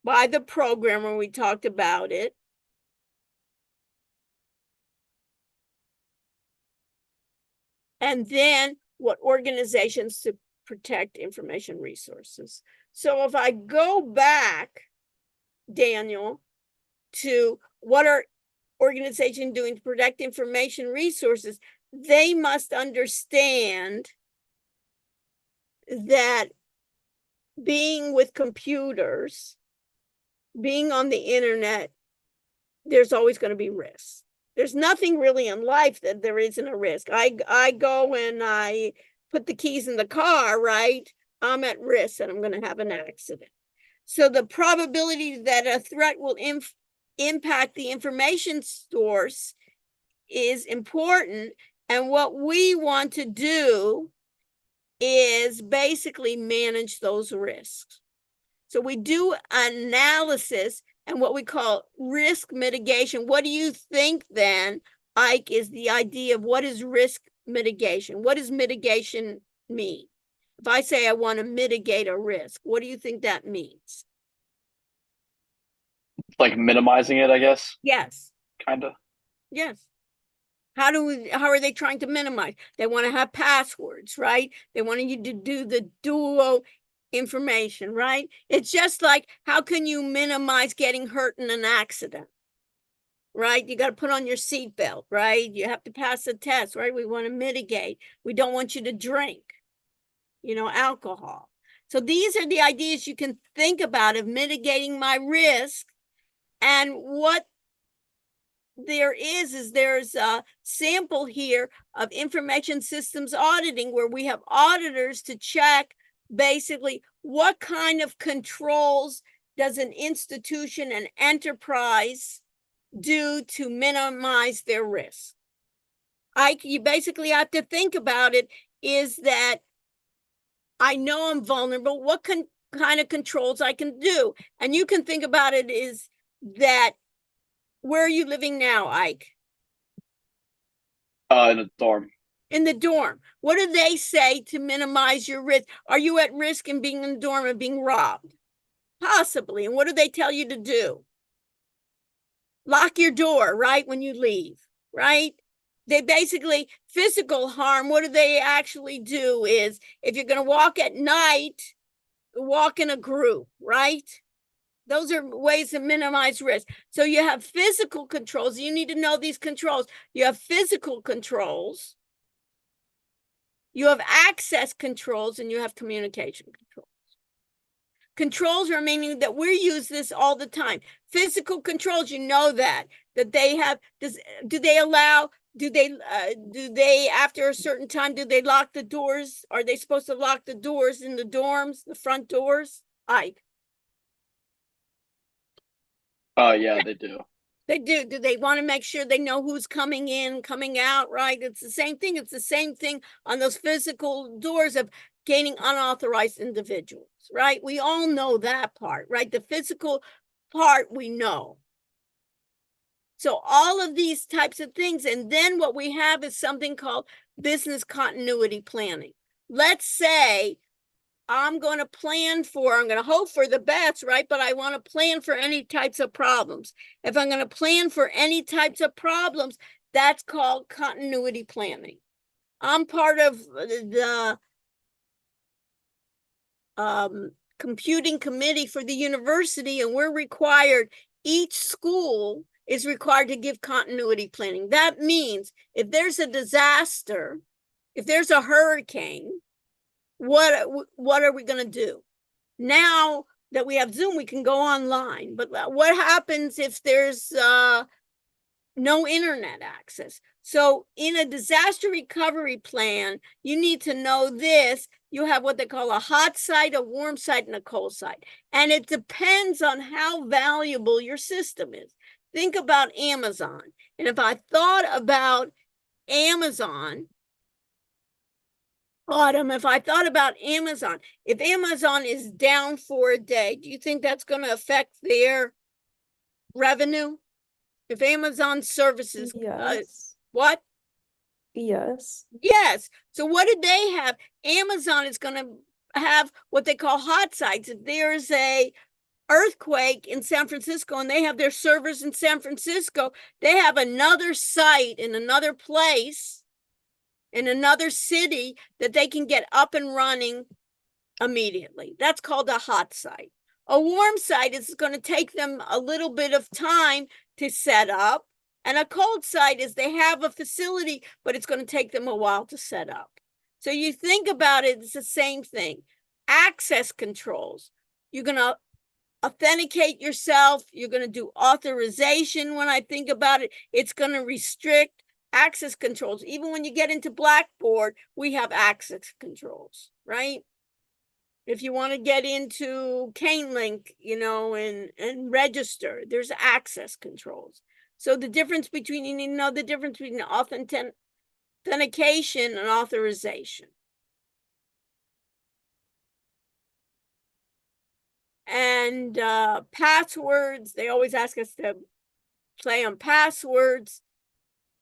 [SPEAKER 1] by the programmer, we talked about it. And then what organizations to protect information resources. So if I go back, Daniel, to what are organizations doing to protect information resources, they must understand that being with computers, being on the internet, there's always going to be risks. There's nothing really in life that there isn't a risk. I go and I put the keys in the car, right? I'm at risk and I'm going to have an accident. So the probability that a threat will impact the information source is important. And what we want to do is basically manage those risks. So we do analysis and what we call risk mitigation. What do you think then, Ike, is the idea of what is risk mitigation? What does mitigation mean? If I say I want to mitigate a risk, what do you think that means?
[SPEAKER 6] Like minimizing it, I guess,
[SPEAKER 1] Yes.
[SPEAKER 6] kind of.
[SPEAKER 1] Yes. How are they trying to minimize? They want to have passwords, right? They want you to do the dual information, right? It's just like, how can you minimize getting hurt in an accident? Right? You got to put on your seatbelt, right? You have to pass the test, right? We want to mitigate. We don't want you to drink, alcohol. So these are the ideas you can think about of mitigating my risk. And what there's a sample here of information systems auditing where we have auditors to check basically what kind of controls does an institution, an enterprise do to minimize their risk. You basically have to think about it is that I know I'm vulnerable. What kind of controls I can do? And you can think about it is that, where are you living now, Ike?
[SPEAKER 6] In a dorm.
[SPEAKER 1] In the dorm. What do they say to minimize your risk? Are you at risk in being in the dorm of being robbed? Possibly. And what do they tell you to do? Lock your door, right, when you leave, right? They basically, physical harm, what do they actually do is, if you're going to walk at night, walk in a group, right? Those are ways to minimize risk. So you have physical controls. You need to know these controls. You have physical controls. You have access controls, and you have communication controls. Controls are meaning that we use this all the time. Physical controls, you know that they have. Do they after a certain time, do they lock the doors? Are they supposed to lock the doors in the dorms, the front doors? Ike.
[SPEAKER 6] Yeah, they do.
[SPEAKER 1] They do. Do they want to make sure they know who's coming in, coming out, right? It's the same thing. It's the same thing on those physical doors of gaining unauthorized individuals, right? We all know that part, right? The physical part we know. So all of these types of things. And then what we have is something called business continuity planning. Let's say I'm going to hope for the best, right? But I want to plan for any types of problems. If I'm going to plan for any types of problems, that's called continuity planning. I'm part of the computing committee for the university, and each school is required to give continuity planning. That means if there's a disaster, if there's a hurricane, what are we going to do? Now that we have Zoom, we can go online. But what happens if there's no internet access? So in a disaster recovery plan, you need to know this. You have what they call a hot site, a warm site, and a cold site. And it depends on how valuable your system is. Think about Amazon. And if I thought about Amazon, Autumn, if I thought about Amazon, if Amazon is down for a day, do you think that's going to affect their revenue? If Amazon services,
[SPEAKER 3] Yes.
[SPEAKER 1] what?
[SPEAKER 5] Yes.
[SPEAKER 1] Yes. So what did they have? Amazon is going to have what they call hot sites. If there's a earthquake in San Francisco and they have their servers in San Francisco, they have another site in another place, in another city, that they can get up and running immediately. That's called a hot site. A warm site is going to take them a little bit of time to set up. And a cold site is they have a facility, but it's going to take them a while to set up. So you think about it, it's the same thing. Access controls. You're going to authenticate yourself. You're going to do authorization. When I think about it, it's going to restrict access controls. Even when you get into Blackboard, we have access controls, right? If you want to get into Canelink, and register, there's access controls. So the difference between, the difference between authentication and authorization. And passwords, they always ask us to play on passwords.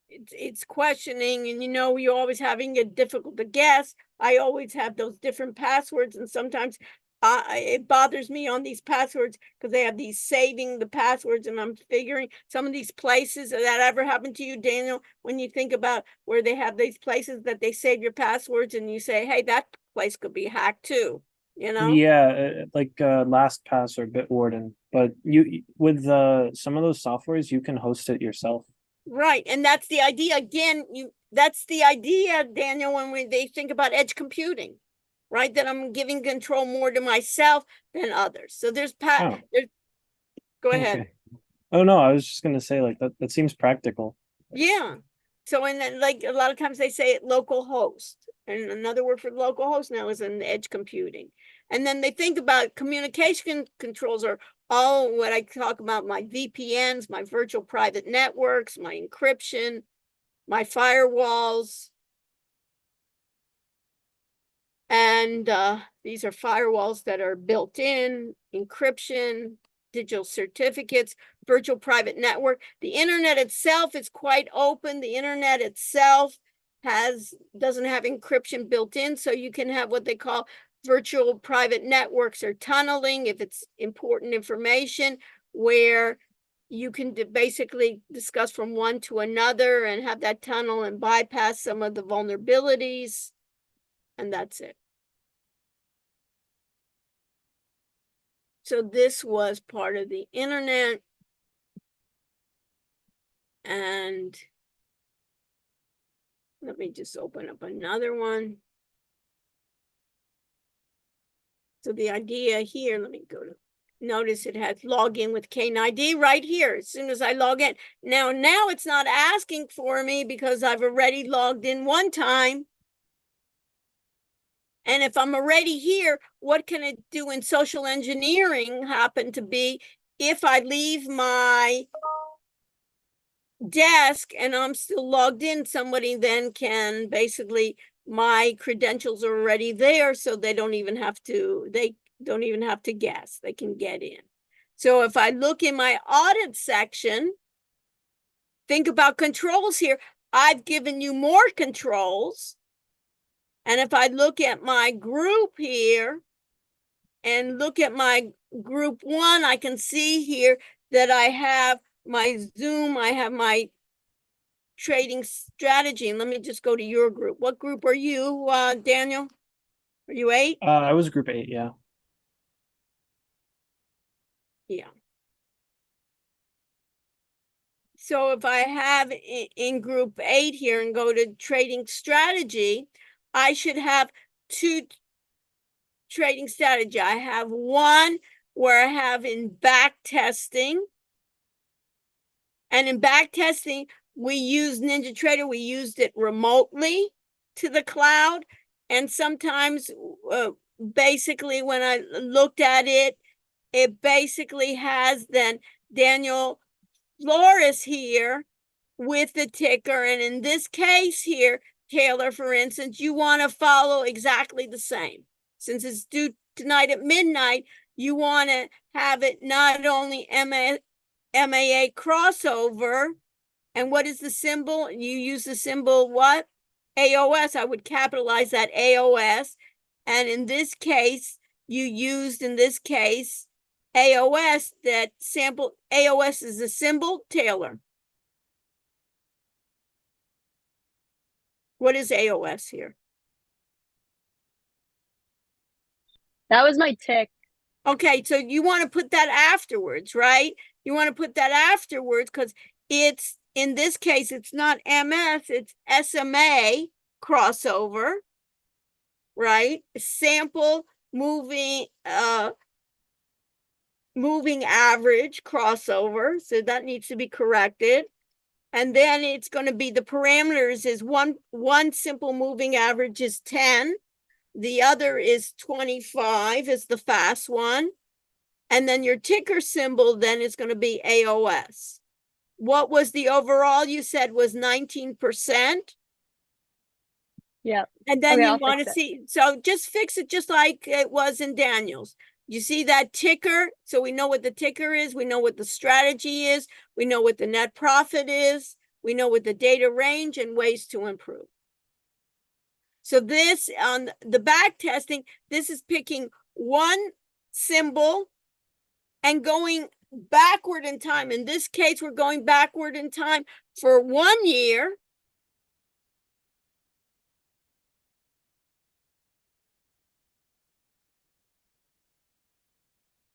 [SPEAKER 1] It's questioning, and you're always having it difficult to guess. I always have those different passwords, and sometimes it bothers me on these passwords because they have these saving the passwords, and I'm figuring some of these places. That ever happened to you, Daniel, when you think about where they have these places that they save your passwords and you say, hey, that place could be hacked too,
[SPEAKER 2] Yeah, like LastPass or Bitwarden, but you with some of those softwares you can host it yourself.
[SPEAKER 1] Right. And that's the idea. Again, that's the idea, Daniel, when they think about edge computing, right? That I'm giving control more to myself than others. So there's
[SPEAKER 2] Oh,
[SPEAKER 1] go ahead.
[SPEAKER 2] okay. Oh no, I was just gonna say like that seems practical.
[SPEAKER 1] Yeah. So, and then like a lot of times they say it local host, and another word for local host now is an edge computing. And then they think about communication controls are all what I talk about, my VPNs, my virtual private networks, my encryption, my firewalls. And these are firewalls that are built in, encryption, digital certificates, virtual private network. The internet itself is quite open. The internet itself doesn't have encryption built in, so you can have what they call virtual private networks or tunneling if it's important information, where you can basically discuss from one to another and have that tunnel and bypass some of the vulnerabilities, and that's it. So this was part of the internet. And let me just open up another one. So the idea here, let me go to, notice it has login with KNID right here. As soon as I log in. Now it's not asking for me because I've already logged in one time. And if I'm already here, what can it do in social engineering happen to be if I leave my desk and I'm still logged in, somebody then can basically, my credentials are already there, so they don't even have to guess, they can get in. So if I look in my audit section, think about controls here. I've given you more controls. And if I look at my group here and look at my group 1, I can see here that I have my Zoom, I have my trading strategy. And let me just go to your group. What group are you, Daniel? Are you 8?
[SPEAKER 2] I was group 8, yeah.
[SPEAKER 1] Yeah. So if I have in group 8 here and go to trading strategy, I should have 2 trading strategy. I have one where I have in back testing. And in back testing, we use NinjaTrader. We used it remotely to the cloud. And sometimes, basically, when I looked at it, it basically has then Daniel Flores here with the ticker. And in this case here, Taylor, for instance, you want to follow exactly the same. Since it's due tonight at midnight, you want to have it not only MAA crossover. And what is the symbol? You use the symbol what? AOS, I would capitalize that AOS. And in this case, you used in this case, AOS, that sample, AOS is a symbol, Taylor. What is AOS here?
[SPEAKER 5] That was my tick.
[SPEAKER 1] Okay, so you want to put that afterwards, right? You want to put that afterwards because it's, in this case, it's not MS, it's SMA crossover, right? Sample moving average crossover. So that needs to be corrected. And then it's going to be the parameters is one simple moving average is 10. The other is 25 is the fast one. And then your ticker symbol then is going to be AOS. What was the overall you said was 19%?
[SPEAKER 5] Yeah.
[SPEAKER 1] And then
[SPEAKER 5] Okay,
[SPEAKER 1] you
[SPEAKER 5] I'll
[SPEAKER 1] want
[SPEAKER 5] fix
[SPEAKER 1] to see, so just fix it just like it was in Daniel's. You see that ticker? So we know what the ticker is. We know what the strategy is. We know what the net profit is. We know what the data range and ways to improve. So this on the back testing, this is picking one symbol and going backward in time. In this case, we're going backward in time for 1 year.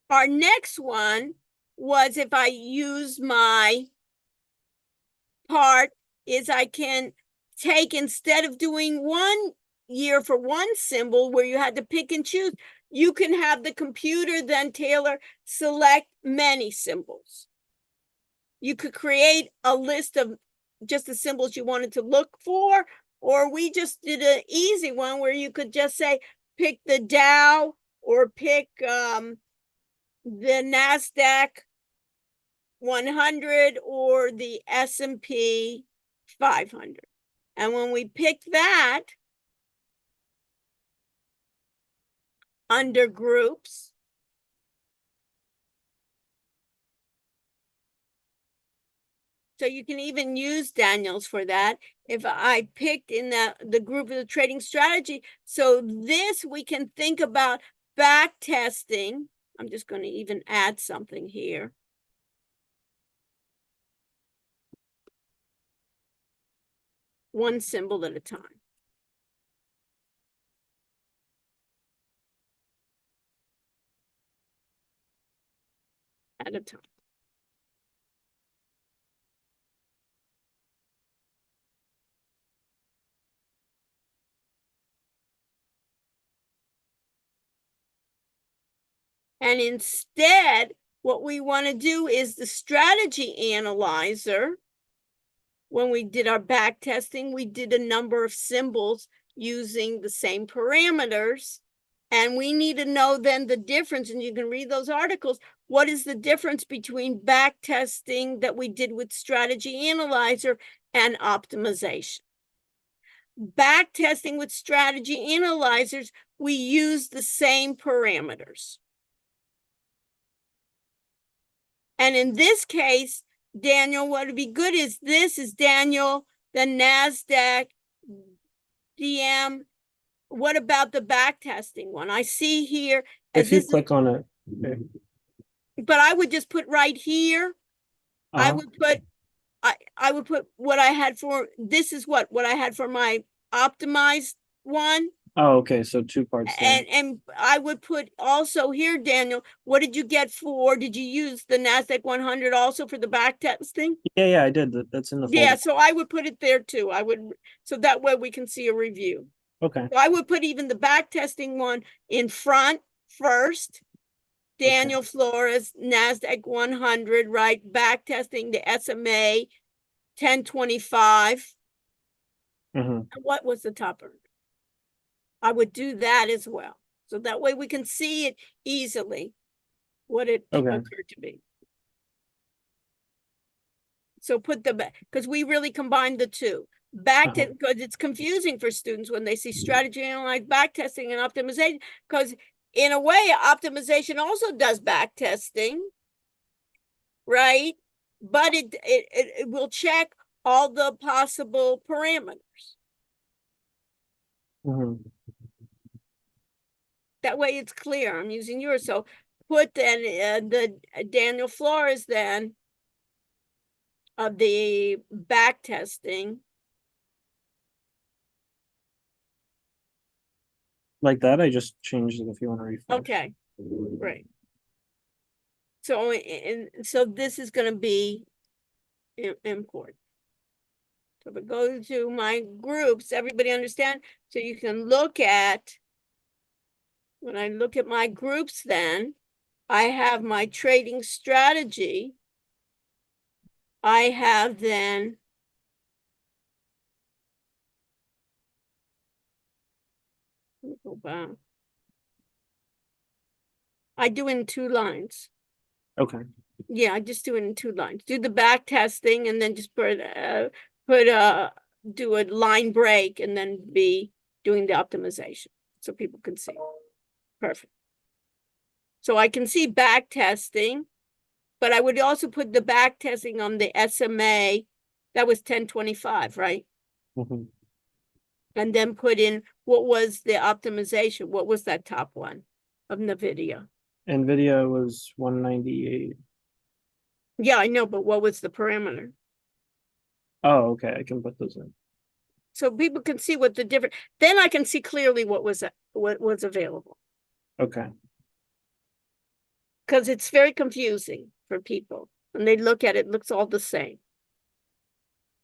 [SPEAKER 1] Our next one was if I use my part is I can take, instead of doing 1 year for one symbol where you had to pick and choose, you can have the computer then, Taylor, select many symbols. You could create a list of just the symbols you wanted to look for, or we just did an easy one where you could just say, pick the Dow or pick the NASDAQ 100 or the S&P 500. And when we pick that under groups, so you can even use Daniels for that. If I picked in the group of the trading strategy, so this we can think about back testing. I'm just going to even add something here. One symbol at a time. At a time. And instead, what we want to do is the strategy analyzer. When we did our back testing, we did a number of symbols using the same parameters. And we need to know then the difference, and you can read those articles. What is the difference between back testing that we did with strategy analyzer and optimization? Back testing with strategy analyzers, we use the same parameters. And in this case, Daniel, what would be good is this is Daniel, the NASDAQ, DM. What about the back testing one? I see here.
[SPEAKER 2] If you click on it. Okay.
[SPEAKER 1] But I would just put right here. I would put, I would put what I had for, this is what I had for my optimized one.
[SPEAKER 2] Oh, okay. So 2 parts there.
[SPEAKER 1] And I would put also here, Daniel, what did you get for, did you use the NASDAQ 100 also for the back testing?
[SPEAKER 2] Yeah, I did. That's in the folder.
[SPEAKER 1] Yeah, so I would put it there too. I would, so that way we can see a review.
[SPEAKER 2] Okay.
[SPEAKER 1] So I would put even the back testing one in front first. Daniel Flores, NASDAQ 100, right? Back testing the SMA 1025.
[SPEAKER 2] Mm-hmm.
[SPEAKER 1] What was the top earner? I would do that as well. So that way we can see it easily, what it occurred to be. So put the back, because we really combined the two. Back to, because it's confusing for students when they see strategy analyze back testing and optimization, because in a way, optimization also does back testing, right? But it will check all the possible parameters.
[SPEAKER 2] Mhm.
[SPEAKER 1] That way it's clear. I'm using yours. So put then the Daniel Flores then of the back testing.
[SPEAKER 2] Like that, I just changed it if you want to refresh.
[SPEAKER 1] Okay, right. So, and so this is gonna be import. So if I go to my groups, everybody understand? So you can look at, when I look at my groups then, I have my trading strategy. I have then let me go back. I do in 2 lines.
[SPEAKER 2] Okay.
[SPEAKER 1] Yeah, I just do it in 2 lines. Do the back testing and then just do a line break and then be doing the optimization so people can see. Perfect. So I can see back testing, but I would also put the back testing on the SMA. That was 1025, right?
[SPEAKER 2] Mhm.
[SPEAKER 1] And then put in what was the optimization? What was that top one of NVIDIA?
[SPEAKER 2] NVIDIA was 198.
[SPEAKER 1] Yeah, I know, but what was the parameter?
[SPEAKER 2] Oh, okay. I can put those in.
[SPEAKER 1] So people can see what the different, then I can see clearly what was available.
[SPEAKER 2] Okay.
[SPEAKER 1] Because it's very confusing for people. When they look at it, it looks all the same.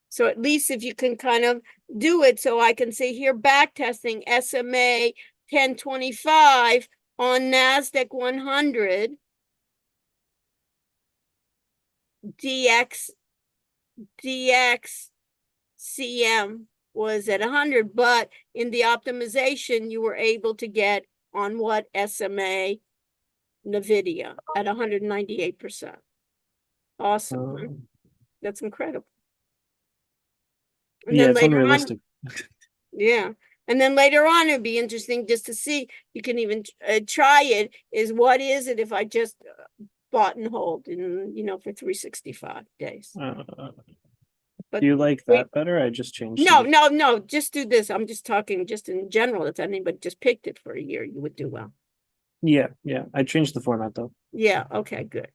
[SPEAKER 1] So at least if you can kind of do it, so I can say here back testing SMA 1025 on NASDAQ 100 DX CM was at 100, but in the optimization you were able to get on what SMA NVIDIA at 198%. Awesome. That's incredible. And
[SPEAKER 2] Yeah,
[SPEAKER 1] then
[SPEAKER 2] it's
[SPEAKER 1] later
[SPEAKER 2] unrealistic.
[SPEAKER 1] yeah. And then later on, it'd be interesting just to see, you can even try it, is what is it if I just bought and hold in, for 365 days. But
[SPEAKER 2] Do you like
[SPEAKER 1] wait,
[SPEAKER 2] that better? I just changed
[SPEAKER 1] no,
[SPEAKER 2] it.
[SPEAKER 1] no, just do this. I'm just talking just in general. If anybody just picked it for a year, you would do well.
[SPEAKER 2] Yeah, yeah. I changed the format though.
[SPEAKER 1] Yeah, okay, good.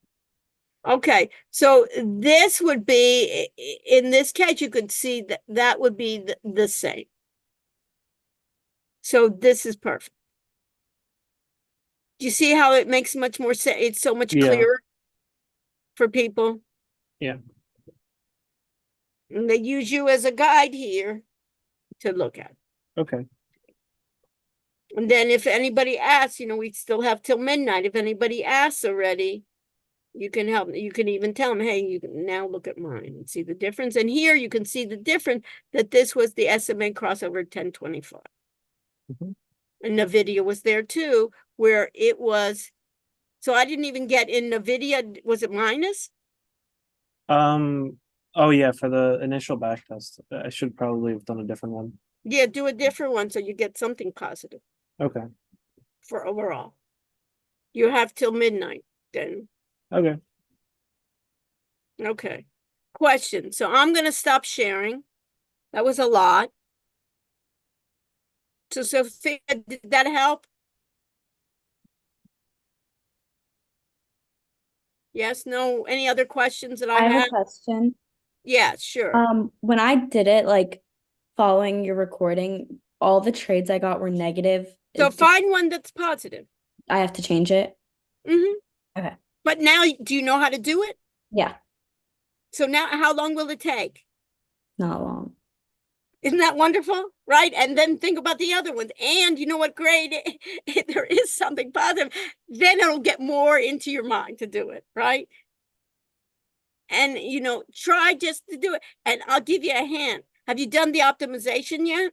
[SPEAKER 1] Okay, so this would be, in this case, you could see that that would be the same. So this is perfect. Do you see how it makes much more sense? It's so much
[SPEAKER 2] Yeah.
[SPEAKER 1] clearer for people.
[SPEAKER 2] Yeah.
[SPEAKER 1] And they use you as a guide here to look at.
[SPEAKER 2] Okay.
[SPEAKER 1] And then if anybody asks, we still have till midnight. If anybody asks already, you can help. You can even tell them, hey, you can now look at mine and see the difference. And here you can see the difference that this was the SMA crossover 1025.
[SPEAKER 2] Mhm.
[SPEAKER 1] And NVIDIA was there too, where it was. So I didn't even get in NVIDIA. Was it minus?
[SPEAKER 2] Oh yeah, for the initial back test, I should probably have done a different one.
[SPEAKER 1] Yeah, do a different one so you get something positive
[SPEAKER 2] Okay.
[SPEAKER 1] for overall. You have till midnight then.
[SPEAKER 2] Okay.
[SPEAKER 1] Okay. Question. So I'm going to stop sharing. That was a lot. So Sophia, did that help? Yes, no, any other questions that I
[SPEAKER 3] I have
[SPEAKER 1] have?
[SPEAKER 3] a question.
[SPEAKER 1] Yeah, sure.
[SPEAKER 3] When I did it, like following your recording, all the trades I got were negative.
[SPEAKER 1] So find one that's positive.
[SPEAKER 3] I have to change it.
[SPEAKER 1] Mm-hmm.
[SPEAKER 3] Okay.
[SPEAKER 1] But now, do you know how to do it?
[SPEAKER 3] Yeah,
[SPEAKER 1] So now, how long will it take?
[SPEAKER 3] not long.
[SPEAKER 1] Isn't that wonderful? Right? And then think about the other ones. And you know what, great, if there is something positive, then it'll get more into your mind to do it, right? And, try just to do it. And I'll give you a hint. Have you done the optimization yet?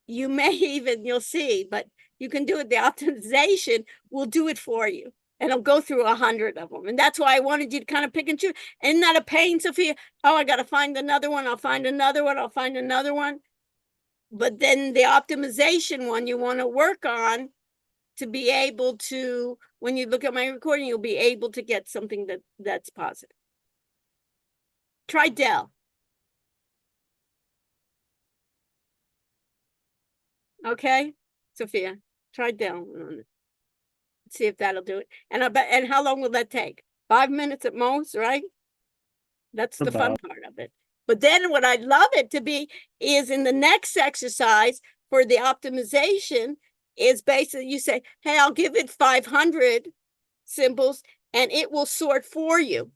[SPEAKER 1] You may even, you'll see, but you can do it. The optimization will do it for you. And it'll go through 100 of them. And that's why I wanted you to kind of pick and choose. Isn't that a pain, Sophia? Oh, I got to find another one. I'll find another one. I'll find another one. But then the optimization one you want to work on to be able to, when you look at my recording, you'll be able to get something that's positive. Try Dell. Okay, Sophia, try downloading it. See if that'll do it. And I bet, and how long will that take? 5 minutes at most, right? That's the fun part of it. But then what I'd love it to be is in the next exercise for the optimization is basically you say, hey, I'll give it 500 symbols and it will sort for you.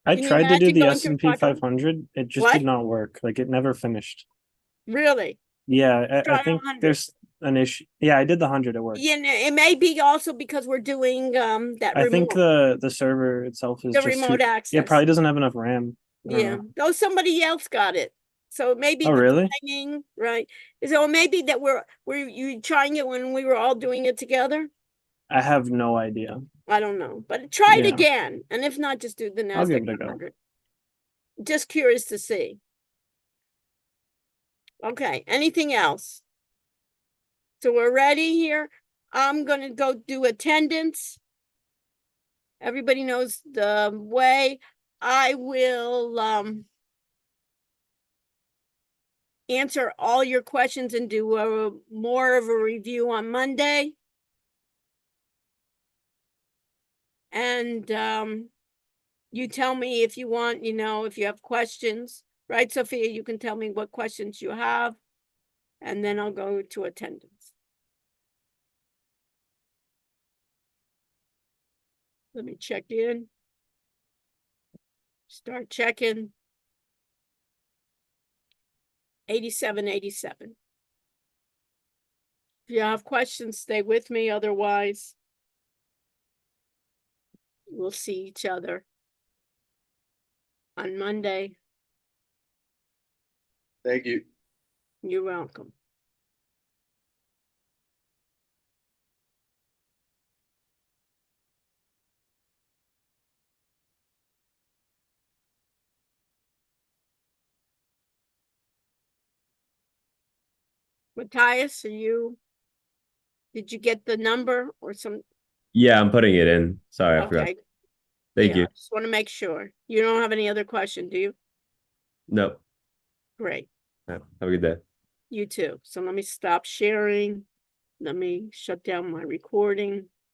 [SPEAKER 2] I
[SPEAKER 1] Can you
[SPEAKER 2] tried to do
[SPEAKER 1] imagine
[SPEAKER 2] the
[SPEAKER 1] going through
[SPEAKER 2] S&P
[SPEAKER 1] 500?
[SPEAKER 2] 500. It just
[SPEAKER 1] What?
[SPEAKER 2] did not work. Like it never finished.
[SPEAKER 1] Really?
[SPEAKER 2] Yeah,
[SPEAKER 1] Try
[SPEAKER 2] I think
[SPEAKER 1] 100.
[SPEAKER 2] there's an issue. Yeah, I did the 100. It worked.
[SPEAKER 1] Yeah, it may be also because we're doing that
[SPEAKER 2] I think
[SPEAKER 1] remote,
[SPEAKER 2] the server itself is
[SPEAKER 1] the
[SPEAKER 2] just
[SPEAKER 1] remote
[SPEAKER 2] too.
[SPEAKER 1] access.
[SPEAKER 2] Yeah, it probably doesn't have enough RAM. I don't
[SPEAKER 1] Yeah,
[SPEAKER 2] know.
[SPEAKER 1] though somebody else got it. So maybe
[SPEAKER 2] Oh,
[SPEAKER 1] the
[SPEAKER 2] really?
[SPEAKER 1] timing, right? So maybe that were you trying it when we were all doing it together?
[SPEAKER 2] I have no idea.
[SPEAKER 1] I don't know, but try it
[SPEAKER 2] Yeah.
[SPEAKER 1] again. And if not, just do the
[SPEAKER 2] I'll give
[SPEAKER 1] NASDAQ
[SPEAKER 2] it a go.
[SPEAKER 1] 100. Just curious to see. Okay, anything else? So we're ready here. I'm gonna go do attendance. Everybody knows the way. I will answer all your questions and do a more of a review on Monday. And you tell me if you want, if you have questions, right, Sophia? You can tell me what questions you have, and then I'll go to attendance. Let me check in. Start checking. 8787. If you have questions, stay with me. Otherwise, we'll see each other on Monday.
[SPEAKER 6] Thank you.
[SPEAKER 1] You're welcome. Matthias, did you get the number or some?
[SPEAKER 7] Yeah, I'm putting it in. Sorry, I forgot.
[SPEAKER 1] Okay.
[SPEAKER 7] Thank
[SPEAKER 1] Yeah,
[SPEAKER 7] you.
[SPEAKER 1] I just want to make sure. You don't have any other question, do you?
[SPEAKER 7] No.
[SPEAKER 1] Great.
[SPEAKER 7] Have a good day.
[SPEAKER 1] You too. So let me stop sharing. Let me shut down my recording.